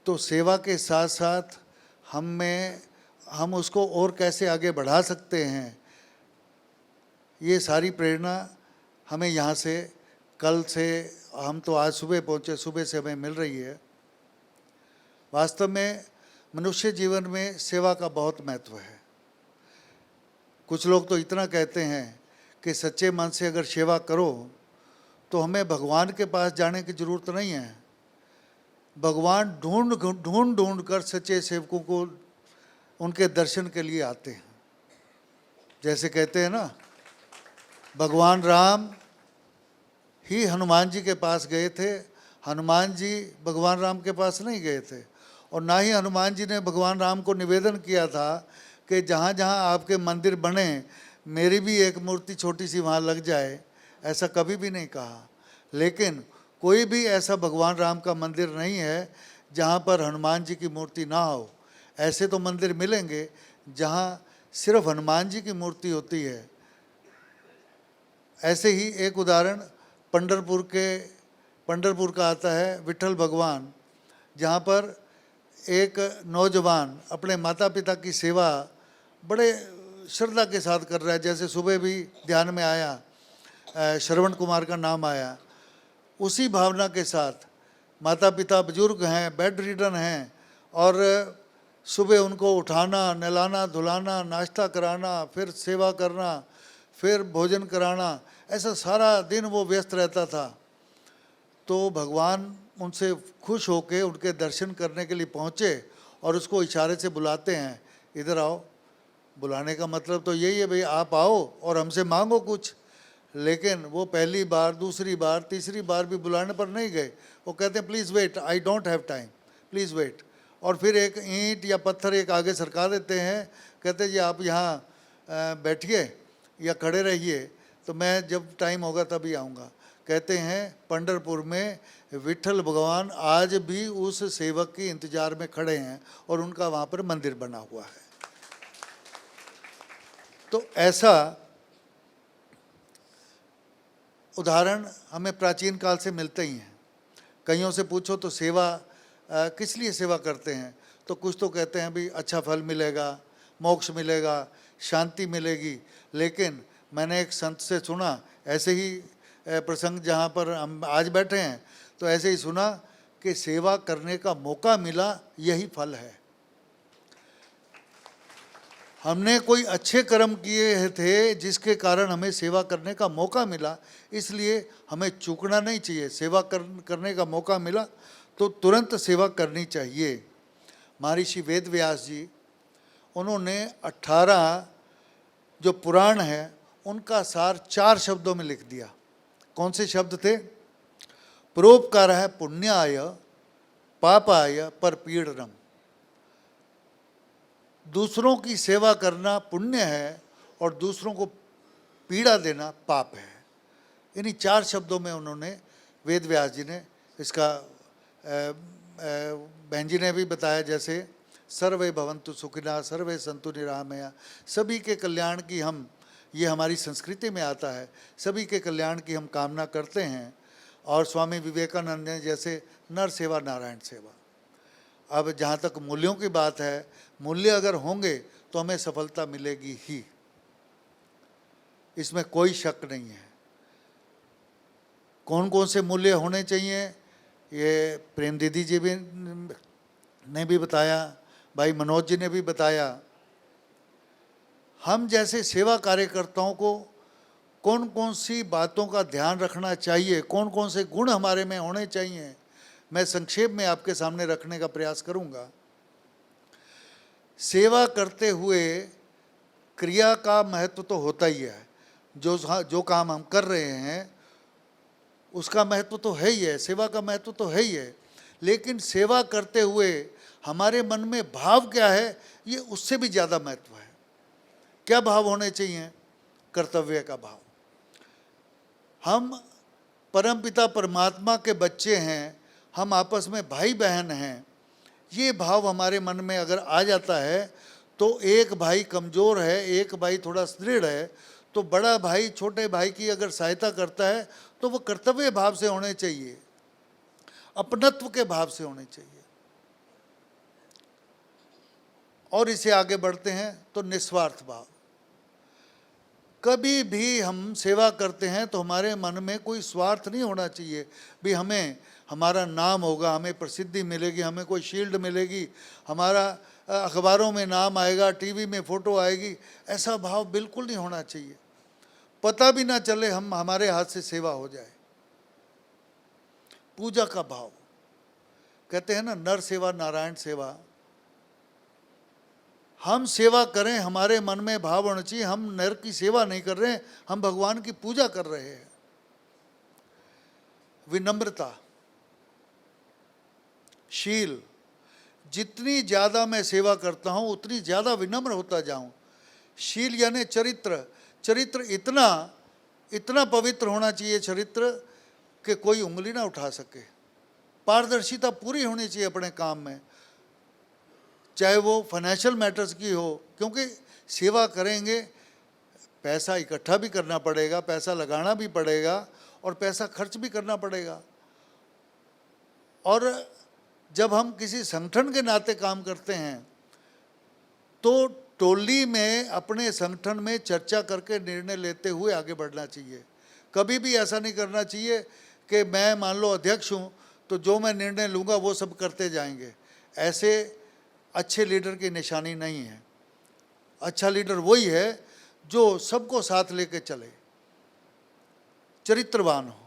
तो सेवा के साथ साथ हम उसको और कैसे आगे बढ़ा सकते हैं, ये सारी प्रेरणा हमें यहाँ से, कल से, हम तो आज सुबह पहुँचे, सुबह से हमें मिल रही है। वास्तव में मनुष्य जीवन में सेवा का बहुत महत्व है। कुछ लोग तो इतना कहते हैं कि सच्चे मन से अगर सेवा करो तो हमें भगवान के पास जाने की ज़रूरत नहीं है। भगवान ढूंढ कर सच्चे सेवकों को उनके दर्शन के लिए आते हैं। जैसे कहते हैं ना, भगवान राम ही हनुमान जी के पास गए थे, हनुमान जी भगवान राम के पास नहीं गए थे। और ना ही हनुमान जी ने भगवान राम को निवेदन किया था कि जहाँ जहाँ आपके मंदिर बने मेरी भी एक मूर्ति छोटी सी वहाँ लग जाए, ऐसा कभी भी नहीं कहा। लेकिन कोई भी ऐसा भगवान राम का मंदिर नहीं है जहाँ पर हनुमान जी की मूर्ति ना हो। ऐसे तो मंदिर मिलेंगे जहाँ सिर्फ हनुमान जी की मूर्ति होती है। ऐसे ही एक उदाहरण पंढरपुर का आता है, विठल भगवान, जहाँ पर एक नौजवान अपने माता पिता की सेवा बड़े श्रद्धा के साथ कर रहा है। जैसे सुबह भी ध्यान में आया, श्रवण कुमार का नाम आया, उसी भावना के साथ माता पिता बुजुर्ग हैं, बेड रिडन हैं, और सुबह उनको उठाना, नहलाना, धुलाना, नाश्ता कराना, फिर सेवा करना, फिर भोजन कराना, ऐसा सारा दिन वो व्यस्त रहता था। तो भगवान उनसे खुश होकर उनके दर्शन करने के लिए पहुँचे और उसको इशारे से बुलाते हैं, इधर आओ। बुलाने का मतलब तो यही है, भाई आप आओ और हमसे मांगो कुछ। लेकिन वो पहली बार, दूसरी बार, तीसरी बार भी बुलाने पर नहीं गए। वो कहते हैं please wait, I don't have time, please wait. और फिर एक ईंट या पत्थर एक आगे सरका देते हैं, कहते हैं जी आप यहाँ बैठिए या खड़े रहिए, तो मैं जब टाइम होगा तभी आऊँगा। कहते हैं पंढरपुर में विठल भगवान आज भी उस सेवक के इंतजार में खड़े हैं और उनका वहाँ पर मंदिर बना हुआ है। तो ऐसा उदाहरण हमें प्राचीन काल से मिलते ही हैं। कईयों से पूछो तो सेवा किस लिए सेवा करते हैं, तो कुछ तो कहते हैं भी अच्छा फल मिलेगा, मोक्ष मिलेगा, शांति मिलेगी। लेकिन मैंने एक संत से सुना, ऐसे ही प्रसंग जहाँ पर हम आज बैठे हैं, तो ऐसे ही सुना कि सेवा करने का मौका मिला, यही फल है। हमने कोई अच्छे कर्म किए थे जिसके कारण हमें सेवा करने का मौका मिला, इसलिए हमें चूकना नहीं चाहिए। सेवा करने का मौका मिला तो तुरंत सेवा करनी चाहिए। महर्षि वेद व्यास जी, उन्होंने 18 जो पुराण है उनका सार 4 शब्दों में लिख दिया। कौन से शब्द थे? परोपकार है पुण्याय, पापाय परपीड़नम। दूसरों की सेवा करना पुण्य है और दूसरों को पीड़ा देना पाप है। इन्हीं 4 शब्दों में उन्होंने, वेद व्यास जी ने इसका, बहन जी ने भी बताया, जैसे सर्वे भवन्तु सुखिनः सर्वे सन्तु निरामया, सभी के कल्याण की हम, ये हमारी संस्कृति में आता है, सभी के कल्याण की हम कामना करते हैं। और स्वामी विवेकानंद ने जैसे नर सेवा नारायण सेवा। अब जहाँ तक मूल्यों की बात है, मूल्य अगर होंगे तो हमें सफलता मिलेगी ही, इसमें कोई शक नहीं है। कौन कौन से मूल्य होने चाहिए, ये प्रेम दीदी जी भी ने भी बताया, भाई मनोज जी ने भी बताया। हम जैसे सेवा कार्यकर्ताओं को कौन कौन सी बातों का ध्यान रखना चाहिए, कौन कौन से गुण हमारे में होने चाहिए, मैं संक्षेप में आपके सामने रखने का प्रयास करूंगा। सेवा करते हुए क्रिया का महत्व तो होता ही है, जो काम हम कर रहे हैं उसका महत्व तो है ही है, सेवा का महत्व तो है ही है। लेकिन सेवा करते हुए हमारे मन में भाव क्या है, ये उससे भी ज़्यादा महत्व है। क्या भाव होने चाहिए? कर्तव्य का भाव। हम परमपिता परमात्मा के बच्चे हैं, हम आपस में भाई बहन हैं, ये भाव हमारे मन में अगर आ जाता है तो एक भाई कमज़ोर है, एक भाई थोड़ा सुदृढ़ है, तो बड़ा भाई छोटे भाई की अगर सहायता करता है तो वो कर्तव्य भाव से होने चाहिए, अपनत्व के भाव से होने चाहिए। और इसे आगे बढ़ते हैं तो निस्वार्थ भाव। कभी भी हम सेवा करते हैं तो हमारे मन में कोई स्वार्थ नहीं होना चाहिए, भी हमें हमारा नाम होगा, हमें प्रसिद्धि मिलेगी, हमें कोई शील्ड मिलेगी, हमारा अखबारों में नाम आएगा, टीवी में फ़ोटो आएगी, ऐसा भाव बिल्कुल नहीं होना चाहिए। पता भी ना चले हम, हमारे हाथ से सेवा हो जाए। पूजा का भाव, कहते हैं ना नर सेवा नारायण सेवा। हम सेवा करें, हमारे मन में भाव होना चाहिए हम नर की सेवा नहीं कर रहे हैं, हम भगवान की पूजा कर रहे हैं। विनम्रता, शील, जितनी ज़्यादा मैं सेवा करता हूँ उतनी ज़्यादा विनम्र होता जाऊँ। शील यानी चरित्र, चरित्र इतना पवित्र होना चाहिए चरित्र कि कोई उंगली ना उठा सके। पारदर्शिता पूरी होनी चाहिए अपने काम में, चाहे वो फाइनेंशियल मैटर्स की हो, क्योंकि सेवा करेंगे पैसा इकट्ठा भी करना पड़ेगा, पैसा लगाना भी पड़ेगा और पैसा खर्च भी करना पड़ेगा। और जब हम किसी संगठन के नाते काम करते हैं तो टोली में अपने संगठन में चर्चा करके निर्णय लेते हुए आगे बढ़ना चाहिए। कभी भी ऐसा नहीं करना चाहिए कि मैं मान लो अध्यक्ष हूँ तो जो मैं निर्णय लूँगा वो सब करते जाएंगे। ऐसे अच्छे लीडर की निशानी नहीं है। अच्छा लीडर वही है जो सबको साथ लेके चले, चरित्रवान हो,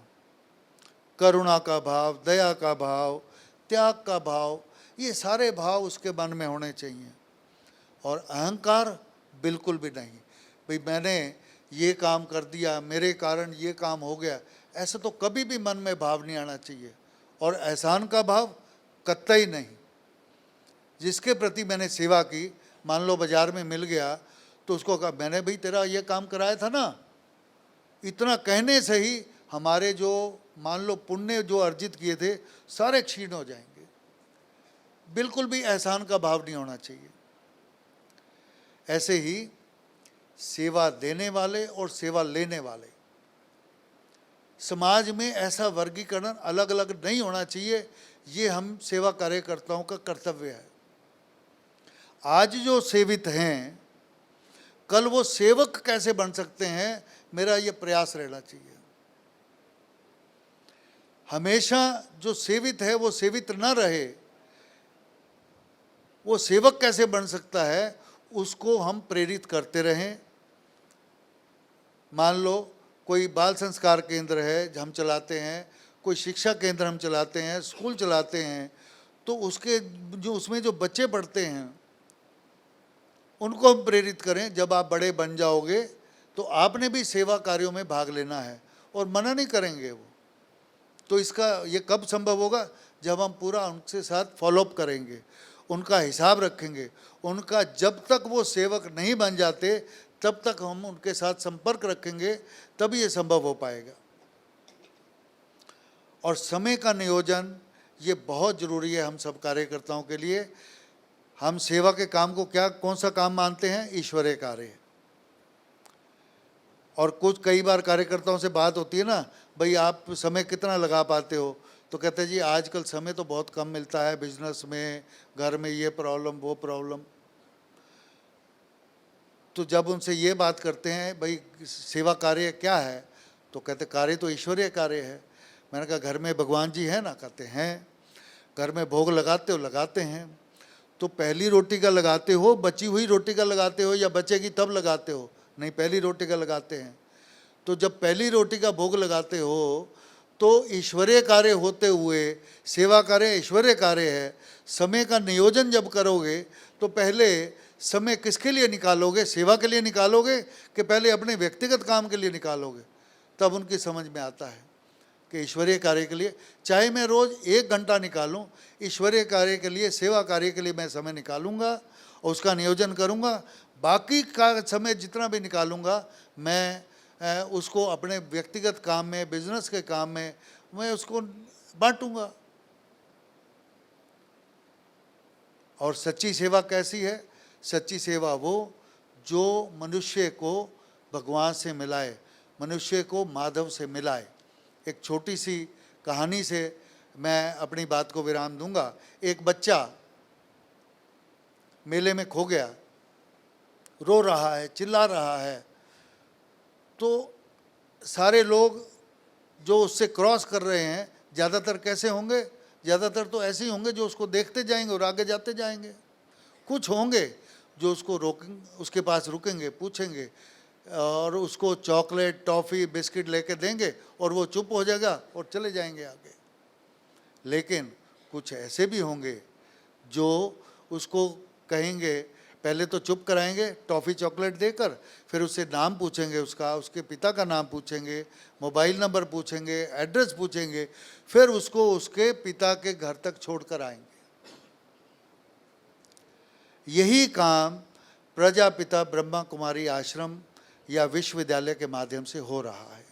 करुणा का भाव, दया का भाव, त्याग का भाव, ये सारे भाव उसके मन में होने चाहिए। और अहंकार बिल्कुल भी नहीं, भाई मैंने ये काम कर दिया, मेरे कारण ये काम हो गया, ऐसा तो कभी भी मन में भाव नहीं आना चाहिए। और एहसान का भाव कतई नहीं। जिसके प्रति मैंने सेवा की, मान लो बाज़ार में मिल गया तो उसको कहा मैंने भी तेरा ये काम कराया था ना। इतना कहने से ही हमारे जो मान लो पुण्य जो अर्जित किए थे सारे क्षीण हो जाएंगे। बिल्कुल भी एहसान का भाव नहीं होना चाहिए। ऐसे ही सेवा देने वाले और सेवा लेने वाले, समाज में ऐसा वर्गीकरण अलग अलग नहीं होना चाहिए। ये हम सेवा कार्यकर्ताओं का कर्तव्य है। आज जो सेवित हैं कल वो सेवक कैसे बन सकते हैं, मेरा ये प्रयास रहना चाहिए। हमेशा जो सेवित है वो सेवित न रहे, वो सेवक कैसे बन सकता है, उसको हम प्रेरित करते रहें। मान लो कोई बाल संस्कार केंद्र है हम चलाते हैं, कोई शिक्षा केंद्र हम चलाते हैं, स्कूल चलाते हैं, तो उसके जो उसमें जो बच्चे पढ़ते हैं उनको हम प्रेरित करें। जब आप बड़े बन जाओगे तो आपने भी सेवा कार्यों में भाग लेना है, और मना नहीं करेंगे वो। तो इसका ये कब संभव होगा, जब हम पूरा उनके साथ फॉलोअप करेंगे, उनका हिसाब रखेंगे। उनका जब तक वो सेवक नहीं बन जाते तब तक हम उनके साथ संपर्क रखेंगे, तभी ये संभव हो पाएगा। और समय का नियोजन ये बहुत ज़रूरी है हम सब कार्यकर्ताओं के लिए। हम सेवा के काम को क्या कौन सा काम मानते हैं, ईश्वरीय कार्य। और कुछ कई बार कार्यकर्ताओं से बात होती है ना, भाई आप समय कितना लगा पाते हो, तो कहते हैं जी आजकल समय तो बहुत कम मिलता है, बिजनेस में, घर में ये प्रॉब्लम वो प्रॉब्लम। तो जब उनसे ये बात करते हैं भाई सेवा कार्य क्या है, तो कहते कार्य तो ईश्वरीय कार्य है। मैंने कहा घर में भगवान जी हैं ना, कहते हैं। घर में भोग लगाते हो, लगाते हैं। तो पहली रोटी का लगाते हो, बची हुई रोटी का लगाते हो, या बचेगी तब लगाते हो? नहीं, पहली रोटी का लगाते हैं। तो जब पहली रोटी का भोग लगाते हो तो ईश्वरीय कार्य होते हुए सेवा कार्य ईश्वरीय कार्य है। समय का नियोजन जब करोगे तो पहले समय किसके लिए निकालोगे, सेवा के लिए निकालोगे कि पहले अपने व्यक्तिगत काम के लिए निकालोगे? तब उनकी समझ में आता है कि ईश्वरीय कार्य के लिए चाहे मैं रोज़ 1 घंटा निकालूं, ईश्वरीय कार्य के लिए, सेवा कार्य के लिए मैं समय निकालूंगा और उसका नियोजन करूंगा। बाकी का समय जितना भी निकालूंगा मैं उसको अपने व्यक्तिगत काम में, बिजनेस के काम में मैं उसको बांटूंगा। और सच्ची सेवा कैसी है? सच्ची सेवा वो जो मनुष्य को भगवान से मिलाए, मनुष्य को माधव से मिलाए। एक छोटी सी कहानी से मैं अपनी बात को विराम दूंगा। एक बच्चा मेले में खो गया, रो रहा है, चिल्ला रहा है। तो सारे लोग जो उससे क्रॉस कर रहे हैं, ज़्यादातर कैसे होंगे? ज़्यादातर तो ऐसे ही होंगे जो उसको देखते जाएंगे और आगे जाते जाएंगे। कुछ होंगे जो उसको रोकेंगे, उसके पास रुकेंगे, पूछेंगे और उसको चॉकलेट, टॉफ़ी, बिस्किट लेके देंगे और वो चुप हो जाएगा और चले जाएंगे आगे। लेकिन कुछ ऐसे भी होंगे जो उसको कहेंगे, पहले तो चुप कराएंगे टॉफ़ी चॉकलेट देकर, फिर उससे नाम पूछेंगे उसका, उसके पिता का नाम पूछेंगे, मोबाइल नंबर पूछेंगे, एड्रेस पूछेंगे, फिर उसको उसके पिता के घर तक छोड़कर आएंगे। यही काम प्रजापिता ब्रह्मा कुमारी आश्रम या विश्वविद्यालय के माध्यम से हो रहा है।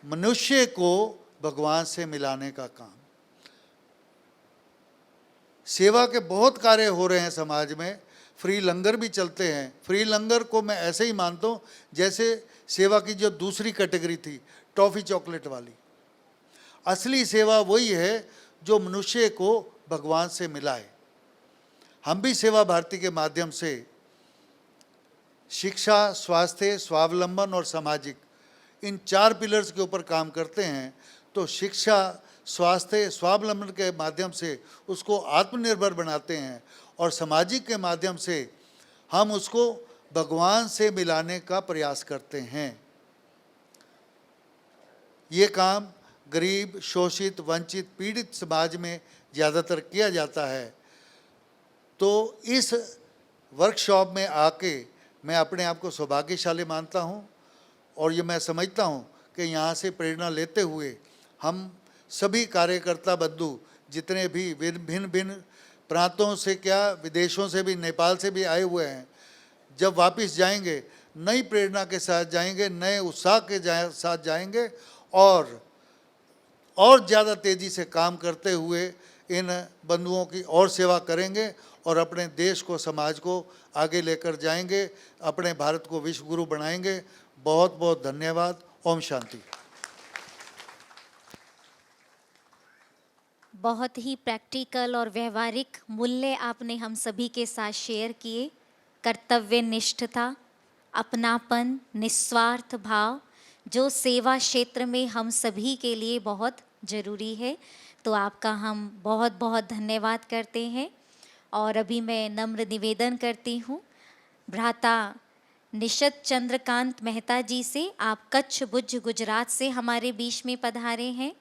मनुष्य को भगवान से मिलाने का काम। सेवा के बहुत कार्य हो रहे हैं समाज में, फ्री लंगर भी चलते हैं। फ्री लंगर को मैं ऐसे ही मानता हूँ जैसे सेवा की जो दूसरी कैटेगरी थी टॉफ़ी चॉकलेट वाली। असली सेवा वही है जो मनुष्य को भगवान से मिलाए। हम भी सेवा भारती के माध्यम से शिक्षा, स्वास्थ्य, स्वावलंबन और सामाजिक, इन 4 पिलर्स के ऊपर काम करते हैं। तो शिक्षा, स्वास्थ्य, स्वावलंबन के माध्यम से उसको आत्मनिर्भर बनाते हैं और सामाजिक के माध्यम से हम उसको भगवान से मिलाने का प्रयास करते हैं। ये काम गरीब, शोषित, वंचित, पीड़ित समाज में ज़्यादातर किया जाता है। तो इस वर्कशॉप में आके मैं अपने आप को सौभाग्यशाली मानता हूँ और ये मैं समझता हूँ कि यहाँ से प्रेरणा लेते हुए हम सभी कार्यकर्ता बंधु जितने भी भिन्न भिन्न प्रांतों से क्या विदेशों से भी, नेपाल से भी आए हुए हैं, जब वापस जाएंगे नई प्रेरणा के साथ जाएंगे, नए उत्साह के साथ जाएंगे और ज़्यादा तेज़ी से काम करते हुए इन बंधुओं की और सेवा करेंगे और अपने देश को, समाज को आगे लेकर जाएंगे, अपने भारत को विश्व गुरु बनाएंगे। बहुत बहुत धन्यवाद। ओम शांति। बहुत ही प्रैक्टिकल और व्यवहारिक मूल्य आपने हम सभी के साथ शेयर किए। कर्तव्य निष्ठता, अपनापन, निस्वार्थ भाव, जो सेवा क्षेत्र में हम सभी के लिए बहुत ज़रूरी है। तो आपका हम बहुत बहुत धन्यवाद करते हैं। और अभी मैं नम्र निवेदन करती हूँ भ्राता निशत चंद्रकांत मेहता जी से। आप कच्छ भुज गुजरात से हमारे बीच में पधारे हैं।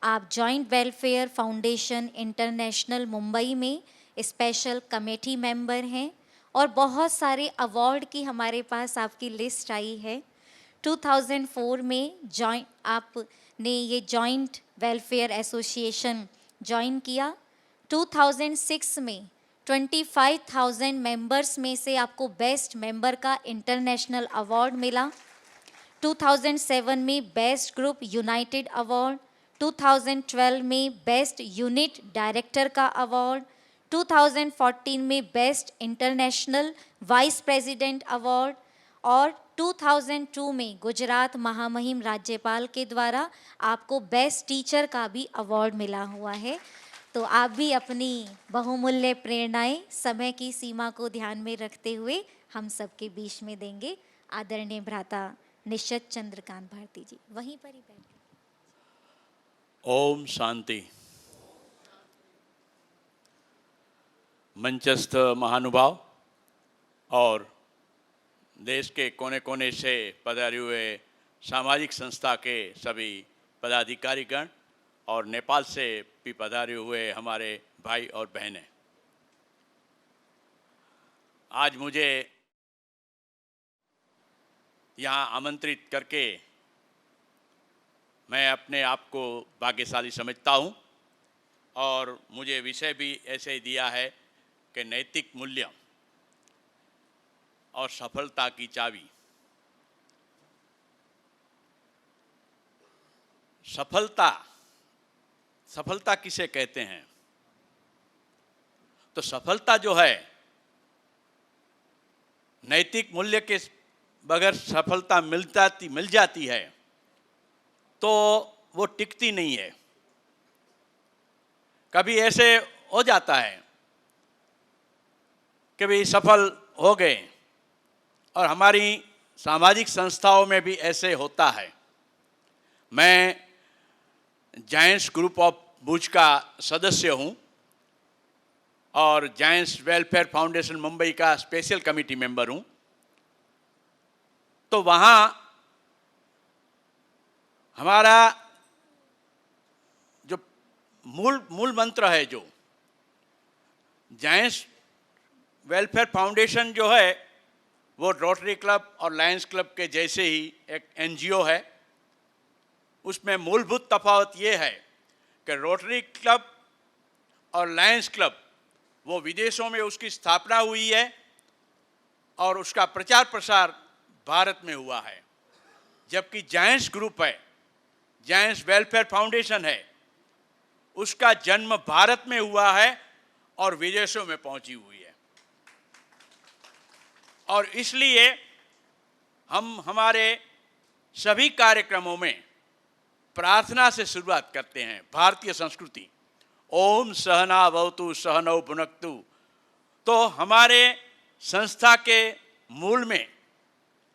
आप joint welfare foundation international Mumbai में स्पेशल कमेटी मेंबर हैं और बहुत सारे अवार्ड की हमारे पास आपकी लिस्ट आई है। 2004 में आपने ये जॉइंट वेलफेयर एसोसिएशन ज्वाइन किया। 2006 में 25,000 मेंबर्स में से आपको बेस्ट मेंबर का इंटरनेशनल अवार्ड मिला। 2007 में बेस्ट ग्रुप यूनाइटेड अवार्ड, 2012 में बेस्ट यूनिट डायरेक्टर का अवार्ड, 2014 में best international vice president award और 2002 में गुजरात महामहिम राज्यपाल के द्वारा आपको बेस्ट टीचर का भी अवार्ड मिला हुआ है। तो आप भी अपनी बहुमूल्य प्रेरणाएं समय की सीमा को ध्यान में रखते हुए हम सबके बीच में देंगे। आदरणीय भ्राता निशत चंद्रकांत भारती जी वहीं पर ही बैठ। ओम शांति। मंचस्थ महानुभाव और देश के कोने कोने से पधारे हुए सामाजिक संस्था के सभी पदाधिकारीगण और नेपाल से भी पधारे हुए हमारे भाई और बहनें, आज मुझे यहाँ आमंत्रित करके मैं अपने आप को भाग्यशाली समझता हूँ और मुझे विषय भी ऐसे ही दिया है कि नैतिक मूल्य और सफलता की चाबी। सफलता किसे कहते हैं? तो सफलता जो है, नैतिक मूल्य के बगैर सफलता मिल जाती है तो वो टिकती नहीं है। कभी ऐसे हो जाता है कि भाई सफल हो गए, और हमारी सामाजिक संस्थाओं में भी ऐसे होता है। मैं जायंट्स ग्रुप ऑफ भुज का सदस्य हूँ और जायंट्स वेलफेयर फाउंडेशन मुंबई का स्पेशल कमेटी मेंबर हूँ। तो वहाँ हमारा जो मूल मंत्र है, जो जायंट्स वेलफेयर फाउंडेशन जो है वो रोटरी क्लब और लायंस क्लब के जैसे ही एक एनजीओ है। उसमें मूलभूत तफावत ये है कि रोटरी क्लब और लायंस क्लब वो विदेशों में उसकी स्थापना हुई है और उसका प्रचार प्रसार भारत में हुआ है, जबकि जायंट्स ग्रुप है, जायंट्स वेलफेयर फाउंडेशन है, उसका जन्म भारत में हुआ है और विदेशों में पहुंची हुई है। और इसलिए हम हमारे सभी कार्यक्रमों में प्रार्थना से शुरुआत करते हैं। भारतीय संस्कृति, ओम सहना भवतु सहनौ भुनक्तु, तो हमारे संस्था के मूल में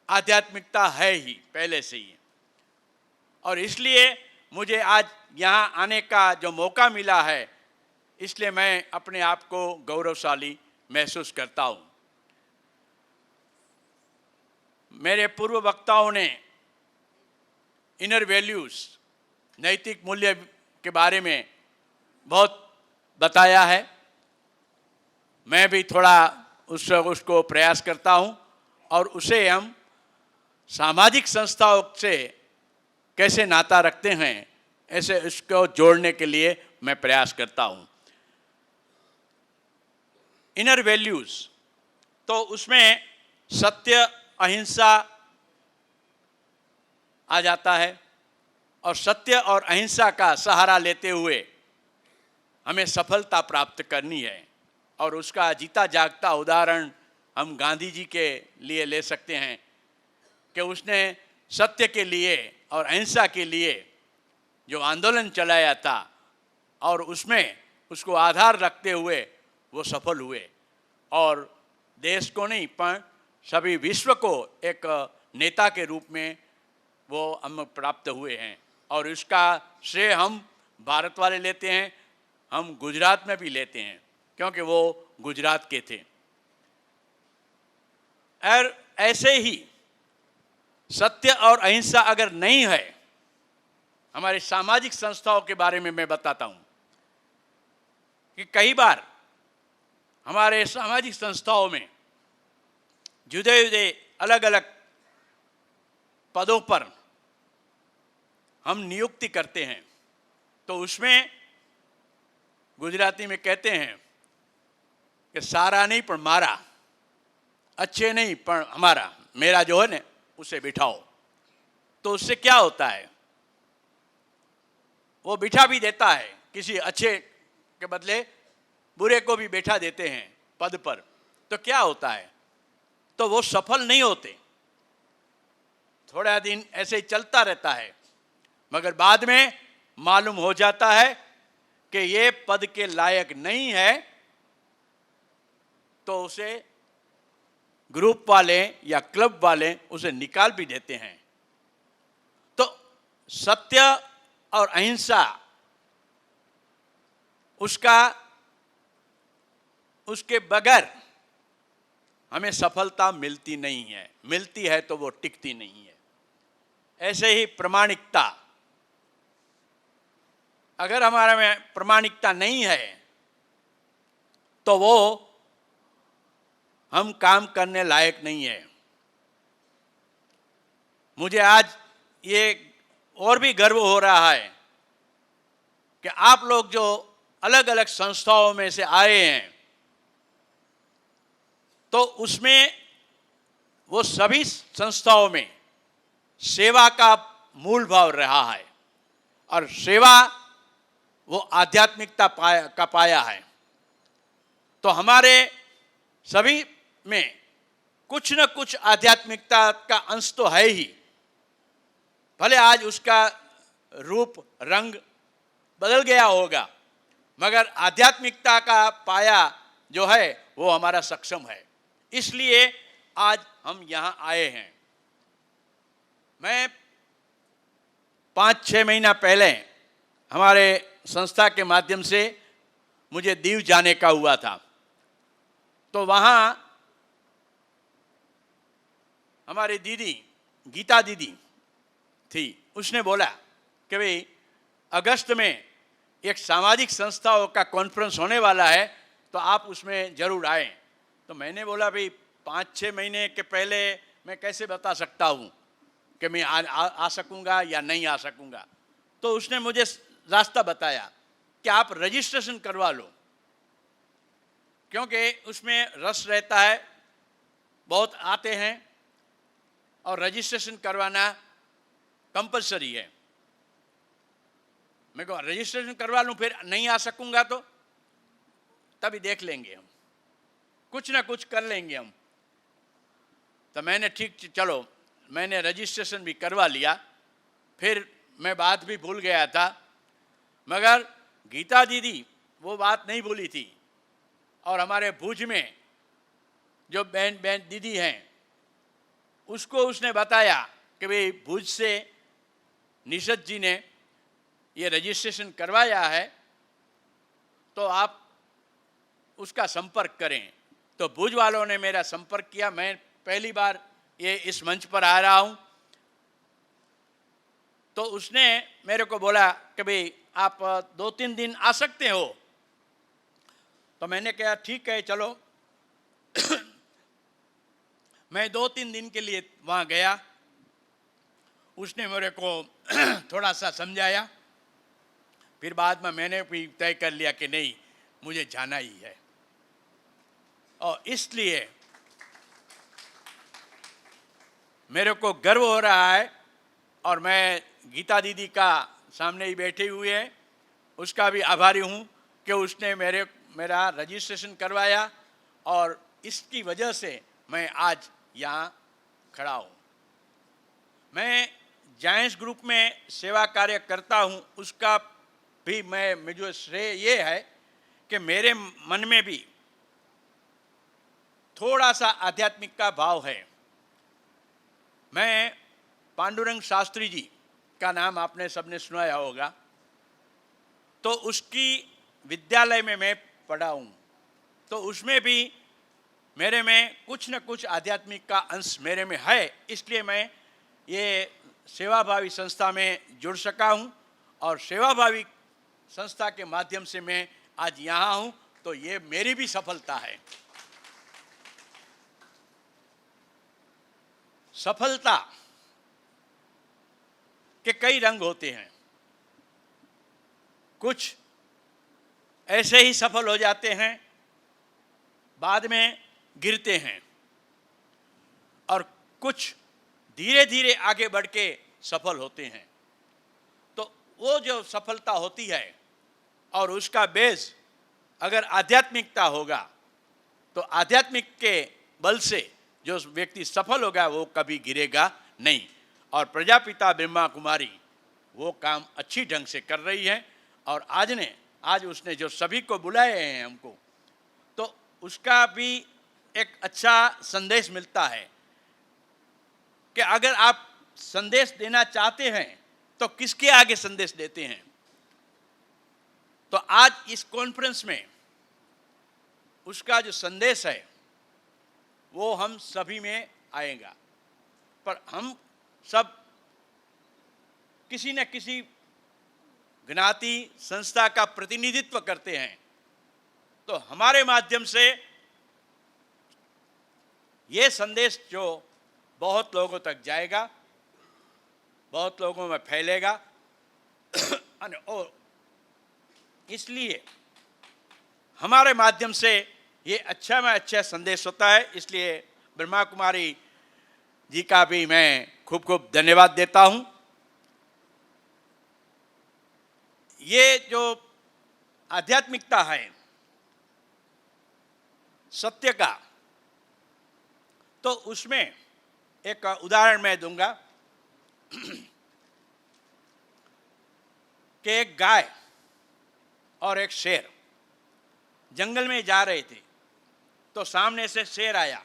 आध्यात्मिकता है ही पहले से ही। और इसलिए मुझे आज यहाँ आने का जो मौका मिला है, इसलिए मैं अपने आप को गौरवशाली महसूस करता हूँ। मेरे पूर्व वक्ताओं ने इनर वैल्यूज़, नैतिक मूल्य के बारे में बहुत बताया है। मैं भी थोड़ा उसको प्रयास करता हूँ और उसे हम सामाजिक संस्थाओं से कैसे नाता रखते हैं, ऐसे उसको जोड़ने के लिए मैं प्रयास करता हूँ। इनर वैल्यूज, तो उसमें सत्य, अहिंसा आ जाता है और सत्य और अहिंसा का सहारा लेते हुए हमें सफलता प्राप्त करनी है। और उसका जीता जागता उदाहरण हम गांधी जी के लिए ले सकते हैं कि उसने सत्य के लिए और अहिंसा के लिए जो आंदोलन चलाया था और उसमें उसको आधार रखते हुए वो सफल हुए और देश को नहीं पर सभी विश्व को एक नेता के रूप में वो हम प्राप्त हुए हैं। और इसका श्रेय हम भारत वाले लेते हैं, हम गुजरात में भी लेते हैं क्योंकि वो गुजरात के थे। और ऐसे ही सत्य और अहिंसा अगर नहीं है, हमारे सामाजिक संस्थाओं के बारे में मैं बताता हूं कि कई बार हमारे सामाजिक संस्थाओं में जुदे जुदे अलग अलग पदों पर हम नियुक्ति करते हैं, तो उसमें गुजराती में कहते हैं कि सारा नहीं पर मारा, अच्छे नहीं पर हमारा, मेरा जो है ना उसे बिठाओ। तो उससे क्या होता है, वो बिठा भी देता है, किसी अच्छे के बदले बुरे को भी बैठा देते हैं पद पर। तो क्या होता है, तो वो सफल नहीं होते, थोड़ा दिन ऐसे ही चलता रहता है, मगर बाद में मालूम हो जाता है कि ये पद के लायक नहीं है, तो उसे ग्रुप वाले या क्लब वाले उसे निकाल भी देते हैं। तो सत्य और अहिंसा उसके बगैर हमें सफलता मिलती नहीं है, मिलती है तो वो टिकती नहीं है। ऐसे ही प्रामाणिकता, अगर हमारे में प्रामाणिकता नहीं है तो वो हम काम करने लायक नहीं है। मुझे आज ये और भी गर्व हो रहा है कि आप लोग जो अलग अलग संस्थाओं में से आए हैं, तो उसमें वो सभी संस्थाओं में सेवा का मूल भाव रहा है और सेवा वो आध्यात्मिकता का पाया है। तो हमारे सभी में कुछ न कुछ आध्यात्मिकता का अंश तो है ही, भले आज उसका रूप रंग बदल गया होगा, मगर आध्यात्मिकता का पाया जो है वो हमारा सक्षम है। इसलिए आज हम यहाँ आए हैं। मैं 5-6 महीना पहले हमारे संस्था के माध्यम से मुझे दीव जाने का हुआ था, तो वहाँ हमारी दीदी गीता दीदी थी, उसने बोला कि भाई अगस्त में एक सामाजिक संस्थाओं का कॉन्फ्रेंस होने वाला है, तो आप उसमें ज़रूर आएं। तो मैंने बोला भाई 5-6 महीने के पहले मैं कैसे बता सकता हूँ कि मैं आ सकूँगा या नहीं आ सकूँगा। तो उसने मुझे रास्ता बताया कि आप रजिस्ट्रेशन करवा लो, क्योंकि उसमें रस रहता है, बहुत आते हैं और रजिस्ट्रेशन करवाना कंपलसरी है। मैं कहा रजिस्ट्रेशन करवा लूँ, फिर नहीं आ सकूँगा तो तभी देख लेंगे, हम कुछ ना कुछ कर लेंगे हम। तो मैंने ठीक चलो, मैंने रजिस्ट्रेशन भी करवा लिया। फिर मैं बात भी भूल गया था, मगर गीता दीदी वो बात नहीं भूली थी। और हमारे भुज में जो बहन दीदी हैं, उसको उसने बताया कि भाई भुज से निषद जी ने ये रजिस्ट्रेशन करवाया है, तो आप उसका संपर्क करें। तो भुज वालों ने मेरा संपर्क किया। मैं पहली बार ये इस मंच पर आ रहा हूँ, तो उसने मेरे को बोला कि भाई आप 2-3 दिन आ सकते हो। तो मैंने कहा ठीक है चलो। मैं 2-3 दिन के लिए वहाँ गया। उसने मेरे को थोड़ा सा समझाया, फिर बाद में मैंने भी तय कर लिया कि नहीं, मुझे जाना ही है। और इसलिए मेरे को गर्व हो रहा है, और मैं गीता दीदी का सामने ही बैठे हुए हैं, उसका भी आभारी हूँ कि उसने मेरा रजिस्ट्रेशन करवाया, और इसकी वजह से मैं आज यहाँ खड़ा हूँ। मैं जायंट्स ग्रुप में सेवा कार्य करता हूँ, उसका भी मुझे श्रेय ये है कि मेरे मन में भी थोड़ा सा आध्यात्मिक का भाव है। मैं पांडुरंग शास्त्री जी का नाम आपने सबने सुनाया होगा, तो उसकी विद्यालय में मैं पढ़ा हूँ, तो उसमें भी मेरे में कुछ न कुछ आध्यात्मिक का अंश मेरे में है, इसलिए मैं ये सेवाभावी संस्था में जुड़ सका हूँ, और सेवाभावी संस्था के माध्यम से मैं आज यहाँ हूँ, तो ये मेरी भी सफलता है। सफलता के कई रंग होते हैं, कुछ ऐसे ही सफल हो जाते हैं, बाद में गिरते हैं, और कुछ धीरे धीरे आगे बढ़ के सफल होते हैं। तो वो जो सफलता होती है और उसका बेस अगर आध्यात्मिकता होगा, तो आध्यात्मिक के बल से जो व्यक्ति सफल होगा वो कभी गिरेगा नहीं। और प्रजापिता ब्रह्मा कुमारी वो काम अच्छी ढंग से कर रही है, और आज उसने जो सभी को बुलाए हैं हमको, तो उसका भी एक अच्छा संदेश मिलता है कि अगर आप संदेश देना चाहते हैं तो किसके आगे संदेश देते हैं। तो आज इस कॉन्फ्रेंस में उसका जो संदेश है वो हम सभी में आएगा, पर हम सब किसी न किसी ज्ञाति संस्था का प्रतिनिधित्व करते हैं, तो हमारे माध्यम से ये संदेश जो बहुत लोगों तक जाएगा, बहुत लोगों में फैलेगा, और इसलिए हमारे माध्यम से ये अच्छा में अच्छा संदेश होता है। इसलिए ब्रह्मा कुमारी जी का भी मैं खूब खूब धन्यवाद देता हूँ। ये जो आध्यात्मिकता है सत्य का, तो उसमें एक उदाहरण मैं दूंगा कि एक गाय और एक शेर जंगल में जा रहे थे, तो सामने से शेर आया,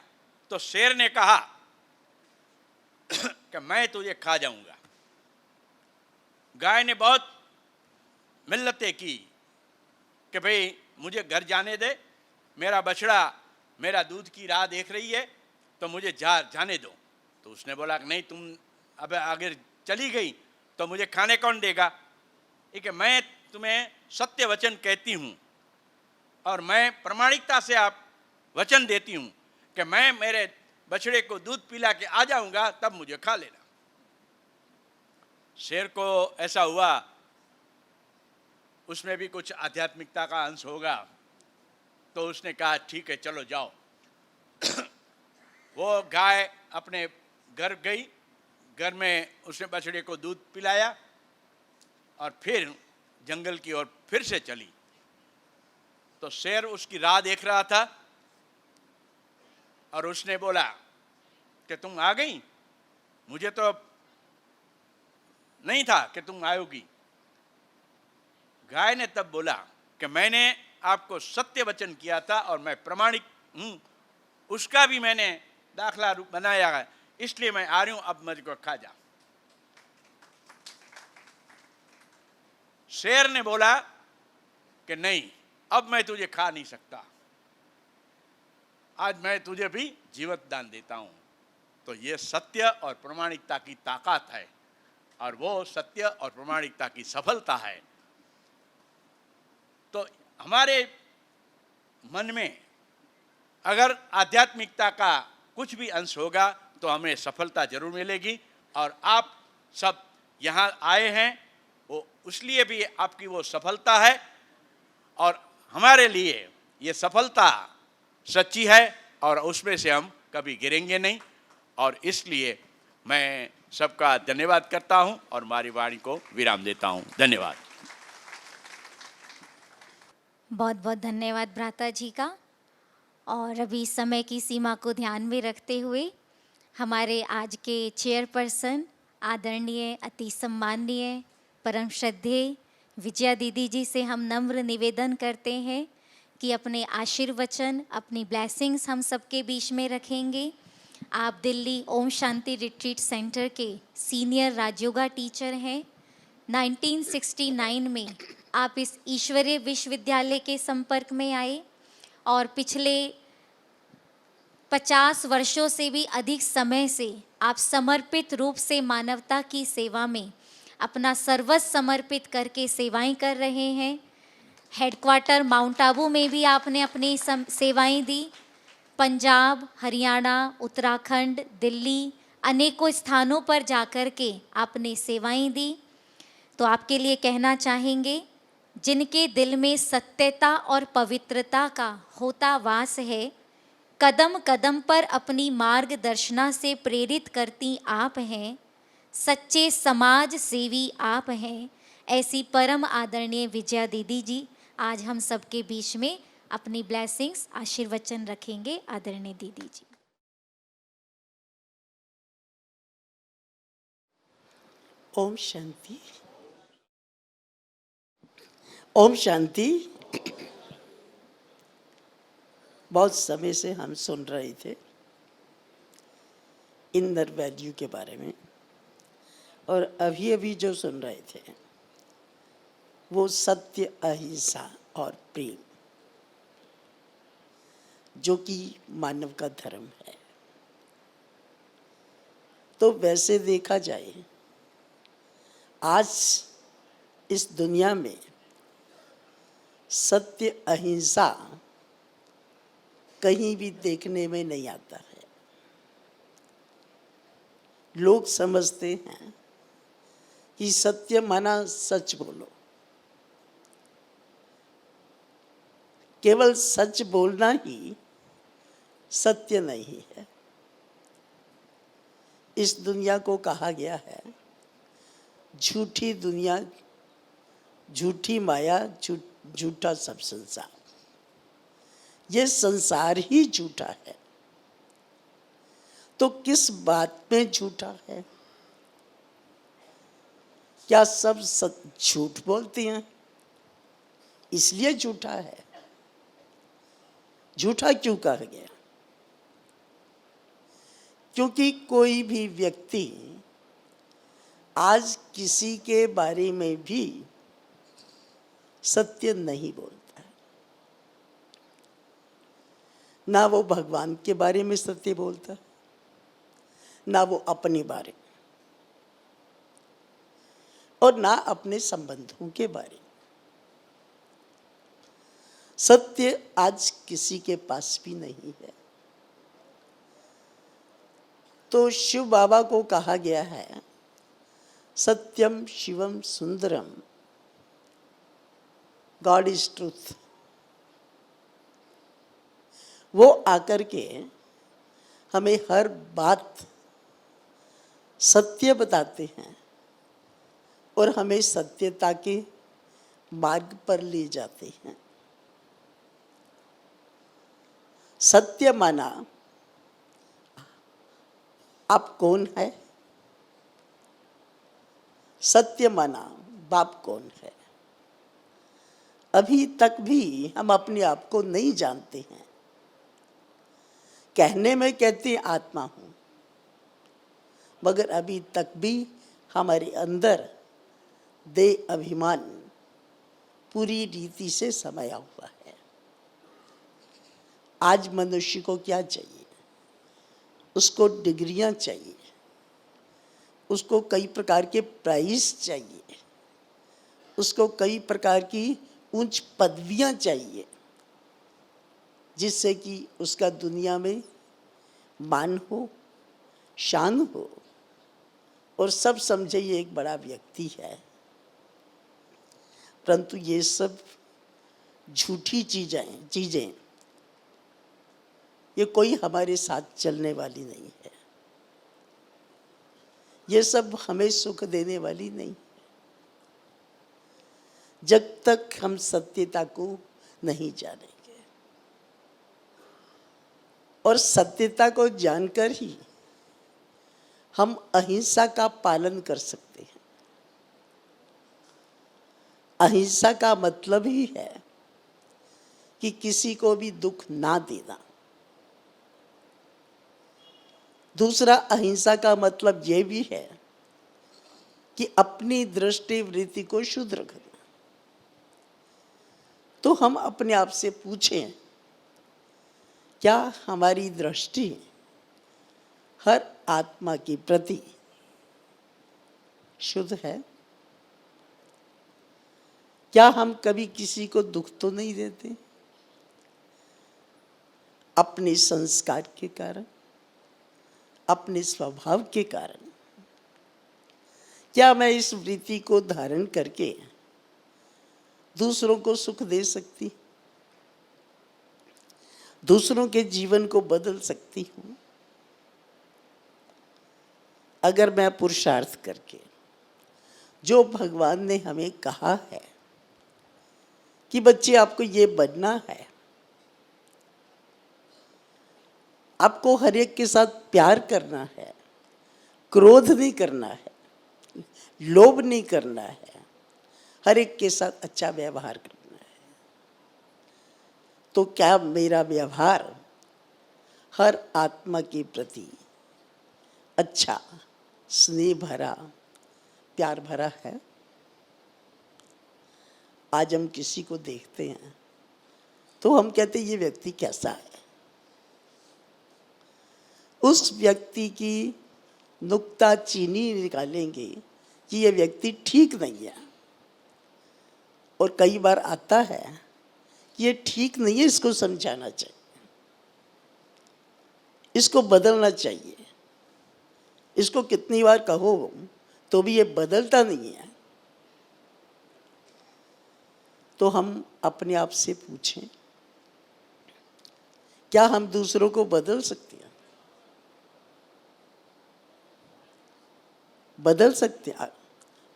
तो शेर ने कहा कि मैं तुझे खा जाऊंगा। गाय ने बहुत मिन्नतें की कि भाई मुझे घर जाने दे, मेरा बछड़ा मेरा दूध की राह देख रही है, तो मुझे जाने दो। तो उसने बोला कि नहीं, तुम अब आगे चली गई तो मुझे खाने कौन देगा। ठीक है, मैं तुम्हें सत्य वचन कहती हूँ, और मैं प्रामाणिकता से आप वचन देती हूँ कि मैं मेरे बछड़े को दूध पिला के आ जाऊंगा, तब मुझे खा लेना। शेर को ऐसा हुआ उसमें भी कुछ आध्यात्मिकता का अंश होगा, तो उसने कहा ठीक है चलो जाओ। वो गाय अपने घर गई, घर में उसने बछड़े को दूध पिलाया और फिर जंगल की ओर फिर से चली। तो शेर उसकी राह देख रहा था और उसने बोला कि तुम आ गई, मुझे तो नहीं था कि तुम आयोगी। गाय ने तब बोला कि मैंने आपको सत्य वचन किया था और मैं प्रमाणिक हूँ, उसका भी मैंने दाखला रूप बनाया है, इसलिए मैं आ रही हूँ, अब मुझको खा जा। शेर ने बोला कि नहीं, अब मैं तुझे खा नहीं सकता, आज मैं तुझे भी जीवित दान देता हूँ। तो ये सत्य और प्रामाणिकता की ताकत है, और वो सत्य और प्रामाणिकता की सफलता है। तो हमारे मन में अगर आध्यात्मिकता का कुछ भी अंश होगा तो हमें सफलता जरूर मिलेगी। और आप सब यहाँ आए हैं वो उसलिए भी आपकी वो सफलता है, और हमारे लिए ये सफलता सच्ची है और उसमें से हम कभी गिरेंगे नहीं। और इसलिए मैं सबका धन्यवाद करता हूं और हमारी वाणी को विराम देता हूं। धन्यवाद। बहुत बहुत धन्यवाद भ्राता जी का। और अभी समय की सीमा को ध्यान में रखते हुए हमारे आज के चेयरपर्सन आदरणीय अति सम्माननीय परम श्रद्धेय विजया दीदी जी से हम नम्र निवेदन करते हैं कि अपने आशीर्वचन, अपनी ब्लेसिंग्स हम सबके बीच में रखेंगे। आप दिल्ली ओम शांति रिट्रीट सेंटर के सीनियर राजयोगा टीचर हैं। 1969 में आप इस ईश्वरीय विश्वविद्यालय के संपर्क में आए और पिछले 50 वर्षों से भी अधिक समय से आप समर्पित रूप से मानवता की सेवा में अपना सर्वस्व समर्पित करके सेवाएं कर रहे हैं। हेडक्वार्टर माउंट आबू में भी आपने अपनी सेवाएं दी। पंजाब, हरियाणा, उत्तराखंड, दिल्ली अनेकों स्थानों पर जाकर के आपने सेवाएं दी। तो आपके लिए कहना चाहेंगे, जिनके दिल में सत्यता और पवित्रता का होता वास है, कदम कदम पर अपनी मार्गदर्शना से प्रेरित करती आप हैं, सच्चे समाज सेवी आप हैं। ऐसी परम आदरणीय विजया दीदी जी आज हम सबके बीच में अपनी ब्लेसिंग्स, आशीर्वचन रखेंगे। आदरणीय दीदी जी। ओम शांति। ओम शांति। बहुत समय से हम सुन रहे थे इनर वैल्यू के बारे में, और अभी अभी जो सुन रहे थे वो सत्य, अहिंसा और प्रेम, जो कि मानव का धर्म है। तो वैसे देखा जाए, आज इस दुनिया में सत्य, अहिंसा कहीं भी देखने में नहीं आता है। लोग समझते हैं कि सत्य माना सच बोलो। केवल सच बोलना ही सत्य नहीं है। इस दुनिया को कहा गया है झूठी दुनिया, झूठी माया, झूठा सब संसार। ये संसार ही झूठा है। तो किस बात में झूठा है? क्या सब झूठ बोलते हैं इसलिए झूठा है? झूठा क्यों कहा गया? क्योंकि कोई भी व्यक्ति आज किसी के बारे में भी सत्य नहीं बोलता है। ना वो भगवान के बारे में सत्य बोलता है, ना वो अपने बारे में, और ना अपने संबंधों के बारे में। सत्य आज किसी के पास भी नहीं है। तो शिव बाबा को कहा गया है सत्यम शिवम सुंदरम, गॉड इज ट्रूथ। वो आकर के हमें हर बात सत्य बताते हैं और हमें सत्यता के मार्ग पर ले जाते हैं। सत्य माना आप कौन है? सत्य माना बाप कौन है? अभी तक भी हम अपने आप को नहीं जानते हैं। कहने में कहते आत्मा हूं, मगर अभी तक भी हमारे अंदर देह अभिमान पूरी रीति से समाया हुआ है। आज मनुष्य को क्या चाहिए? उसको डिग्रियां चाहिए, उसको कई प्रकार के प्राइज चाहिए, उसको कई प्रकार की उच्च पदवियां चाहिए, जिससे कि उसका दुनिया में मान हो, शान हो, और सब समझे ये एक बड़ा व्यक्ति है। परंतु ये सब झूठी चीजें ये कोई हमारे साथ चलने वाली नहीं है। ये सब हमें सुख देने वाली नहीं है जब तक हम सत्यता को नहीं जानेंगे। और सत्यता को जानकर ही हम अहिंसा का पालन कर सकते हैं। अहिंसा का मतलब ही है कि किसी को भी दुख ना देना। दूसरा, अहिंसा का मतलब ये भी है कि अपनी दृष्टि वृत्ति को शुद्ध रखना। तो हम अपने आप से पूछें, क्या हमारी दृष्टि हर आत्मा के प्रति शुद्ध है? क्या हम कभी किसी को दुख तो नहीं देते? अपने संस्कार के कारण, अपने स्वभाव के कारण। क्या मैं इस वृत्ति को धारण करके दूसरों को सुख दे सकती, दूसरों के जीवन को बदल सकती हूँ? अगर मैं पुरुषार्थ करके जो भगवान ने हमें कहा है कि बच्चे आपको ये बनना है, आपको हर एक के साथ प्यार करना है, क्रोध नहीं करना है, लोभ नहीं करना है, हर एक के साथ अच्छा व्यवहार करना है, तो क्या मेरा व्यवहार हर आत्मा के प्रति अच्छा, स्नेह भरा, प्यार भरा है? आज हम किसी को देखते हैं तो हम कहते हैं ये व्यक्ति कैसा है। उस व्यक्ति की नुक्ताचीनी निकालेंगे कि ये व्यक्ति ठीक नहीं है। और कई बार आता है ये ठीक नहीं है, इसको समझाना चाहिए, इसको बदलना चाहिए। इसको कितनी बार कहो तो भी ये बदलता नहीं है। तो हम अपने आप से पूछें, क्या हम दूसरों को बदल सकते हैं? बदल सकते हैं।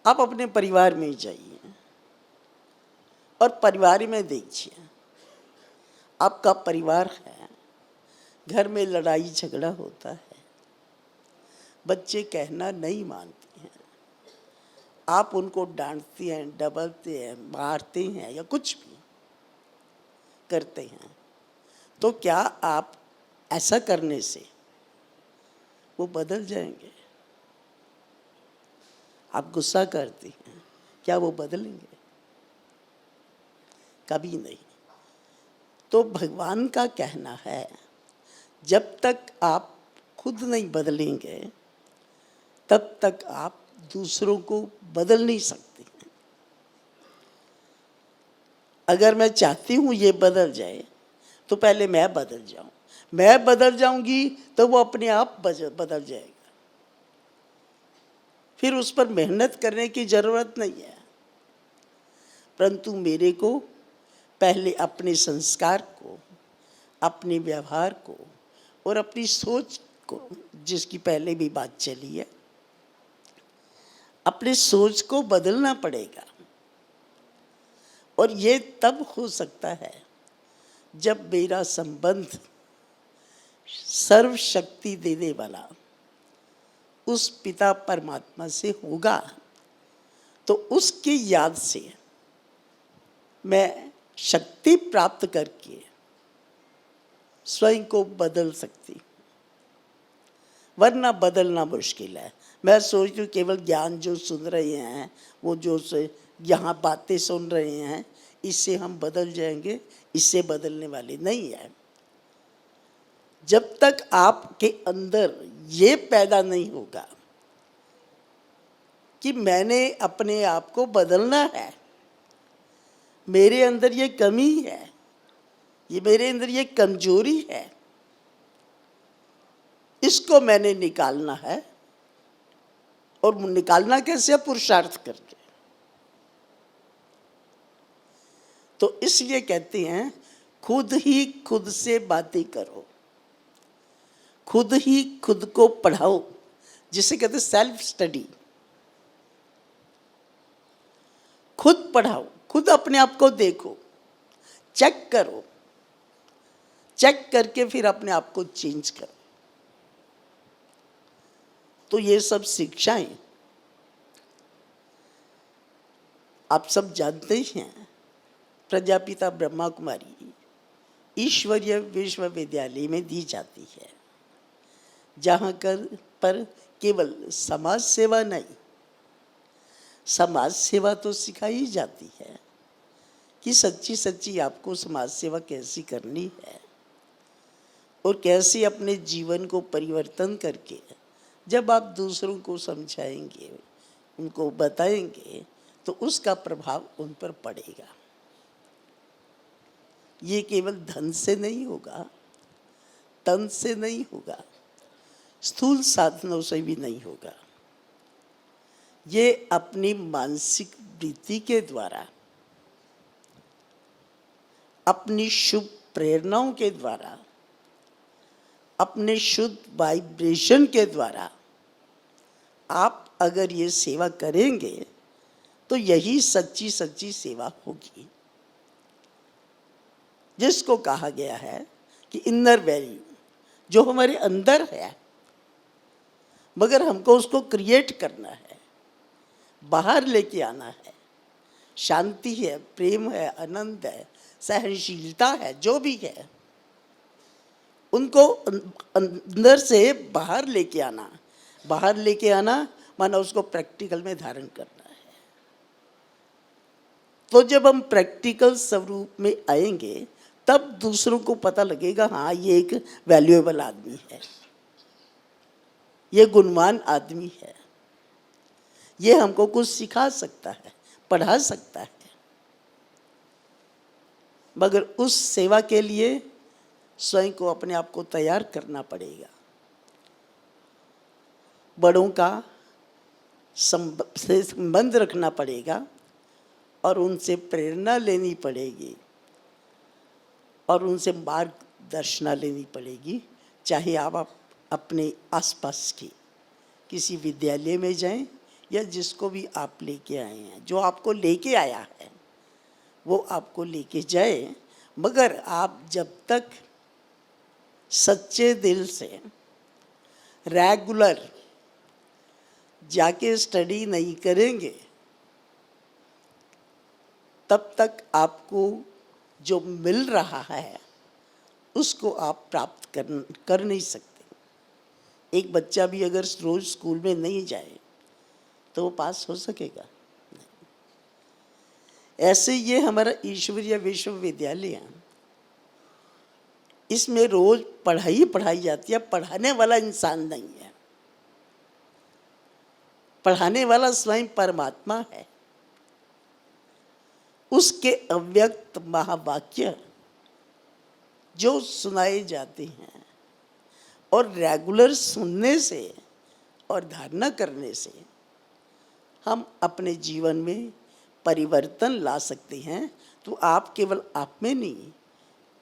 आप अपने परिवार में जाइए और परिवार में देखिए, आपका परिवार है, घर में लड़ाई झगड़ा होता है, बच्चे कहना नहीं मानते हैं, आप उनको डांटते हैं, डबलते हैं, मारते हैं या कुछ भी करते हैं, तो क्या आप ऐसा करने से वो बदल जाएंगे? आप गुस्सा करते हैं, क्या वो बदलेंगे? कभी नहीं। तो भगवान का कहना है, जब तक आप खुद नहीं बदलेंगे तब तक आप दूसरों को बदल नहीं सकते। अगर मैं चाहती हूँ ये बदल जाए तो पहले मैं बदल जाऊँ, मैं बदल जाऊंगी तो वो अपने आप बदल जाएगा। फिर उस पर मेहनत करने की जरूरत नहीं है, परंतु मेरे को पहले अपने संस्कार को, अपने व्यवहार को और अपनी सोच को, जिसकी पहले भी बात चली है, अपनी सोच को बदलना पड़ेगा। और ये तब हो सकता है जब मेरा संबंध सर्वशक्ति देने वाला उस पिता परमात्मा से होगा, तो उसकी याद से मैं शक्ति प्राप्त करके स्वयं को बदल सकती हूँ, वरना बदलना मुश्किल है। मैं सोचती हूँ केवल ज्ञान जो सुन रहे हैं, वो जो यहाँ बातें सुन रहे हैं, इससे हम बदल जाएंगे, इससे बदलने वाले नहीं है। जब तक आपके अंदर ये पैदा नहीं होगा कि मैंने अपने आप को बदलना है, मेरे अंदर ये कमी है, ये मेरे अंदर ये कमजोरी है, इसको मैंने निकालना है। और निकालना कैसे? पुरुषार्थ करके। तो इसलिए कहते हैं खुद ही खुद से बातें करो। खुद ही खुद को पढ़ाओ, जिसे कहते हैं सेल्फ स्टडी। खुद पढ़ाओ, खुद अपने आप को देखो, चेक करो, चेक करके फिर अपने आप को चेंज करो। तो ये सब शिक्षाएं आप सब जानते हैं, प्रजापिता ब्रह्मा कुमारी ईश्वरीय विश्वविद्यालय में दी जाती है, जहाँ पर केवल समाज सेवा नहीं, समाज सेवा तो सिखाई जाती है कि सच्ची सच्ची आपको समाज सेवा कैसी करनी है और कैसे अपने जीवन को परिवर्तन करके जब आप दूसरों को समझाएंगे, उनको बताएंगे, तो उसका प्रभाव उन पर पड़ेगा। ये केवल धन से नहीं होगा, तन से नहीं होगा, स्थूल साधनों से भी नहीं होगा। ये अपनी मानसिक वृत्ति के द्वारा, अपनी शुभ प्रेरणाओं के द्वारा, अपने शुद्ध वाइब्रेशन के द्वारा आप अगर ये सेवा करेंगे तो यही सच्ची सच्ची सेवा होगी, जिसको कहा गया है कि इनर वैल्यू, जो हमारे अंदर है, मगर हमको उसको क्रिएट करना है, बाहर लेके आना है। शांति है, प्रेम है, आनंद है, सहनशीलता है, जो भी है, उनको अंदर से बाहर लेके आना। बाहर लेके आना माना उसको प्रैक्टिकल में धारण करना है। तो जब हम प्रैक्टिकल स्वरूप में आएंगे तब दूसरों को पता लगेगा, हाँ ये एक वैल्यूएबल आदमी है, ये गुणवान आदमी है, ये हमको कुछ सिखा सकता है, पढ़ा सकता है। मगर उस सेवा के लिए स्वयं को अपने आप को तैयार करना पड़ेगा। बड़ों का संबंध रखना पड़ेगा और उनसे प्रेरणा लेनी पड़ेगी और उनसे मार्गदर्शना लेनी पड़ेगी। चाहे आप अपने आसपास की किसी विद्यालय में जाएं या जिसको भी आप लेके आए हैं, जो आपको लेके आया है वो आपको लेके जाए, मगर आप जब तक सच्चे दिल से रेगुलर जाके स्टडी नहीं करेंगे तब तक आपको जो मिल रहा है उसको आप प्राप्त कर नहीं सकते। एक बच्चा भी अगर रोज स्कूल में नहीं जाए तो वो पास हो सकेगा? ऐसे ये हमारा ईश्वरीय विश्वविद्यालय है, इसमें रोज पढ़ाई जाती है। पढ़ाने वाला इंसान नहीं है, पढ़ाने वाला स्वयं परमात्मा है। उसके अव्यक्त महावाक्य जो सुनाए जाते हैं और रेगुलर सुनने से और धारणा करने से हम अपने जीवन में परिवर्तन ला सकते हैं। तो आप केवल आप में नहीं,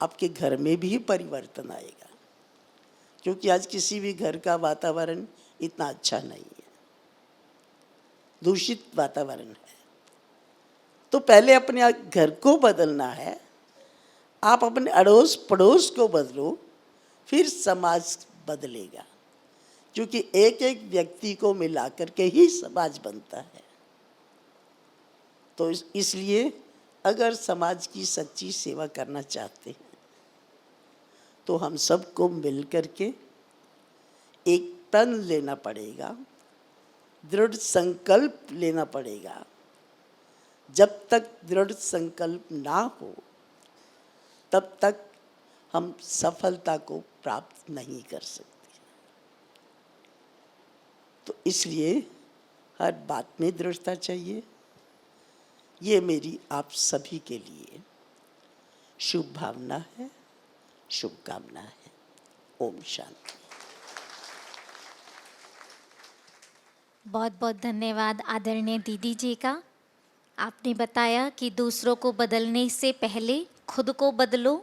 आपके घर में भी परिवर्तन आएगा, क्योंकि आज किसी भी घर का वातावरण इतना अच्छा नहीं है, दूषित वातावरण है। तो पहले अपने घर को बदलना है, आप अपने अड़ोस पड़ोस को बदलो, फिर समाज बदलेगा, क्योंकि एक एक व्यक्ति को मिलाकर के ही समाज बनता है। तो इसलिए अगर समाज की सच्ची सेवा करना चाहते हैं तो हम सबको मिलकर के एक प्रण लेना पड़ेगा, दृढ़ संकल्प लेना पड़ेगा। जब तक दृढ़ संकल्प ना हो तब तक हम सफलता को प्राप्त नहीं कर सकते। तो इसलिए हर बात में दृढ़ता चाहिए। ये मेरी आप सभी के लिए शुभ भावना है, शुभकामना है। ओम शांति। बहुत बहुत धन्यवाद आदरणीय दीदी जी का। आपने बताया कि दूसरों को बदलने से पहले खुद को बदलो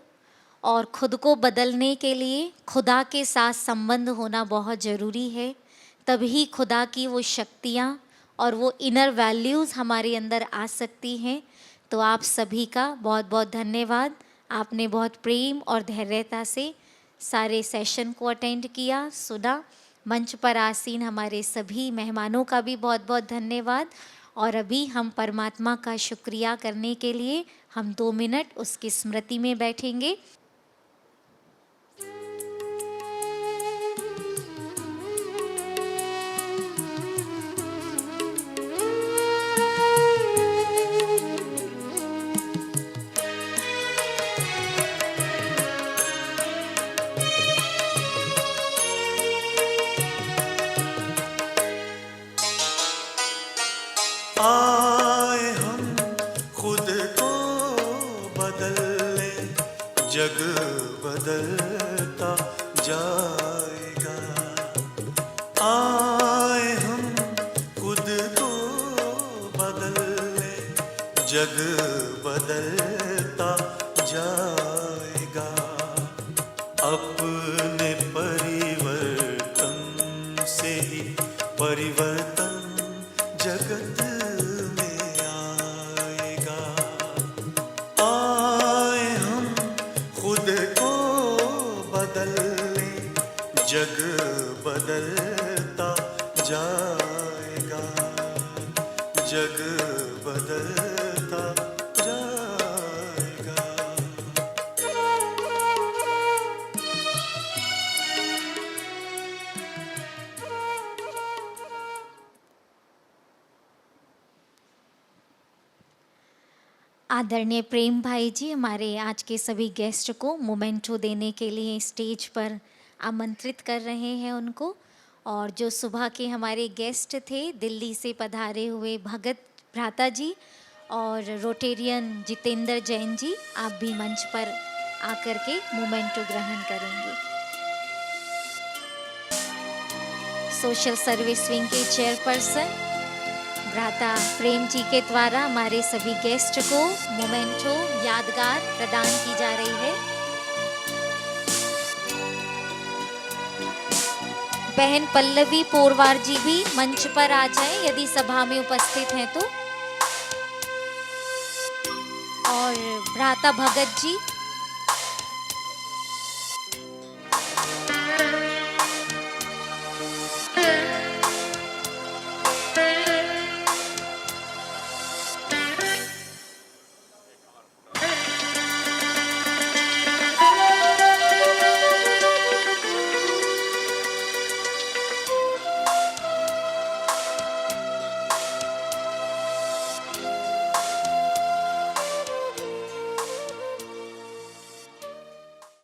और खुद को बदलने के लिए खुदा के साथ संबंध होना बहुत ज़रूरी है। तभी खुदा की वो शक्तियाँ और वो इनर वैल्यूज़ हमारे अंदर आ सकती हैं। तो आप सभी का बहुत बहुत धन्यवाद। आपने बहुत प्रेम और धैर्यता से सारे सेशन को अटेंड किया, सुना। मंच पर आसीन हमारे सभी मेहमानों का भी बहुत बहुत धन्यवाद। और अभी हम परमात्मा का शुक्रिया करने के लिए हम 2 मिनट उसकी स्मृति में बैठेंगे। आए हम खुद को बदल ले, जग बदलता जाएगा। आए हम खुद को बदल ले, जग बदलता जाएगा। अपने परिवर्तन से ही परिवर्तन जगत में आएगा। आए हम खुद को बदल लें, जग बदलता जाएगा। जग बदलता जाएगा। आदरणीय प्रेम भाई जी हमारे आज के सभी गेस्ट को मोमेंटो देने के लिए स्टेज पर आमंत्रित कर रहे हैं उनको। और जो सुबह के हमारे गेस्ट थे दिल्ली से पधारे हुए भगत भ्राता जी और रोटेरियन जितेंद्र जैन जी, आप भी मंच पर आकर के मोमेंटो ग्रहण करेंगे। सोशल सर्विस विंग के चेयरपर्सन भ्राता प्रेम जी के द्वारा हमारे सभी गेस्ट को मोमेंटो यादगार प्रदान की जा रही है। बहन पल्लवी पोरवार जी भी मंच पर आ जाएं यदि सभा में उपस्थित हैं तो। और भ्राता भगत जी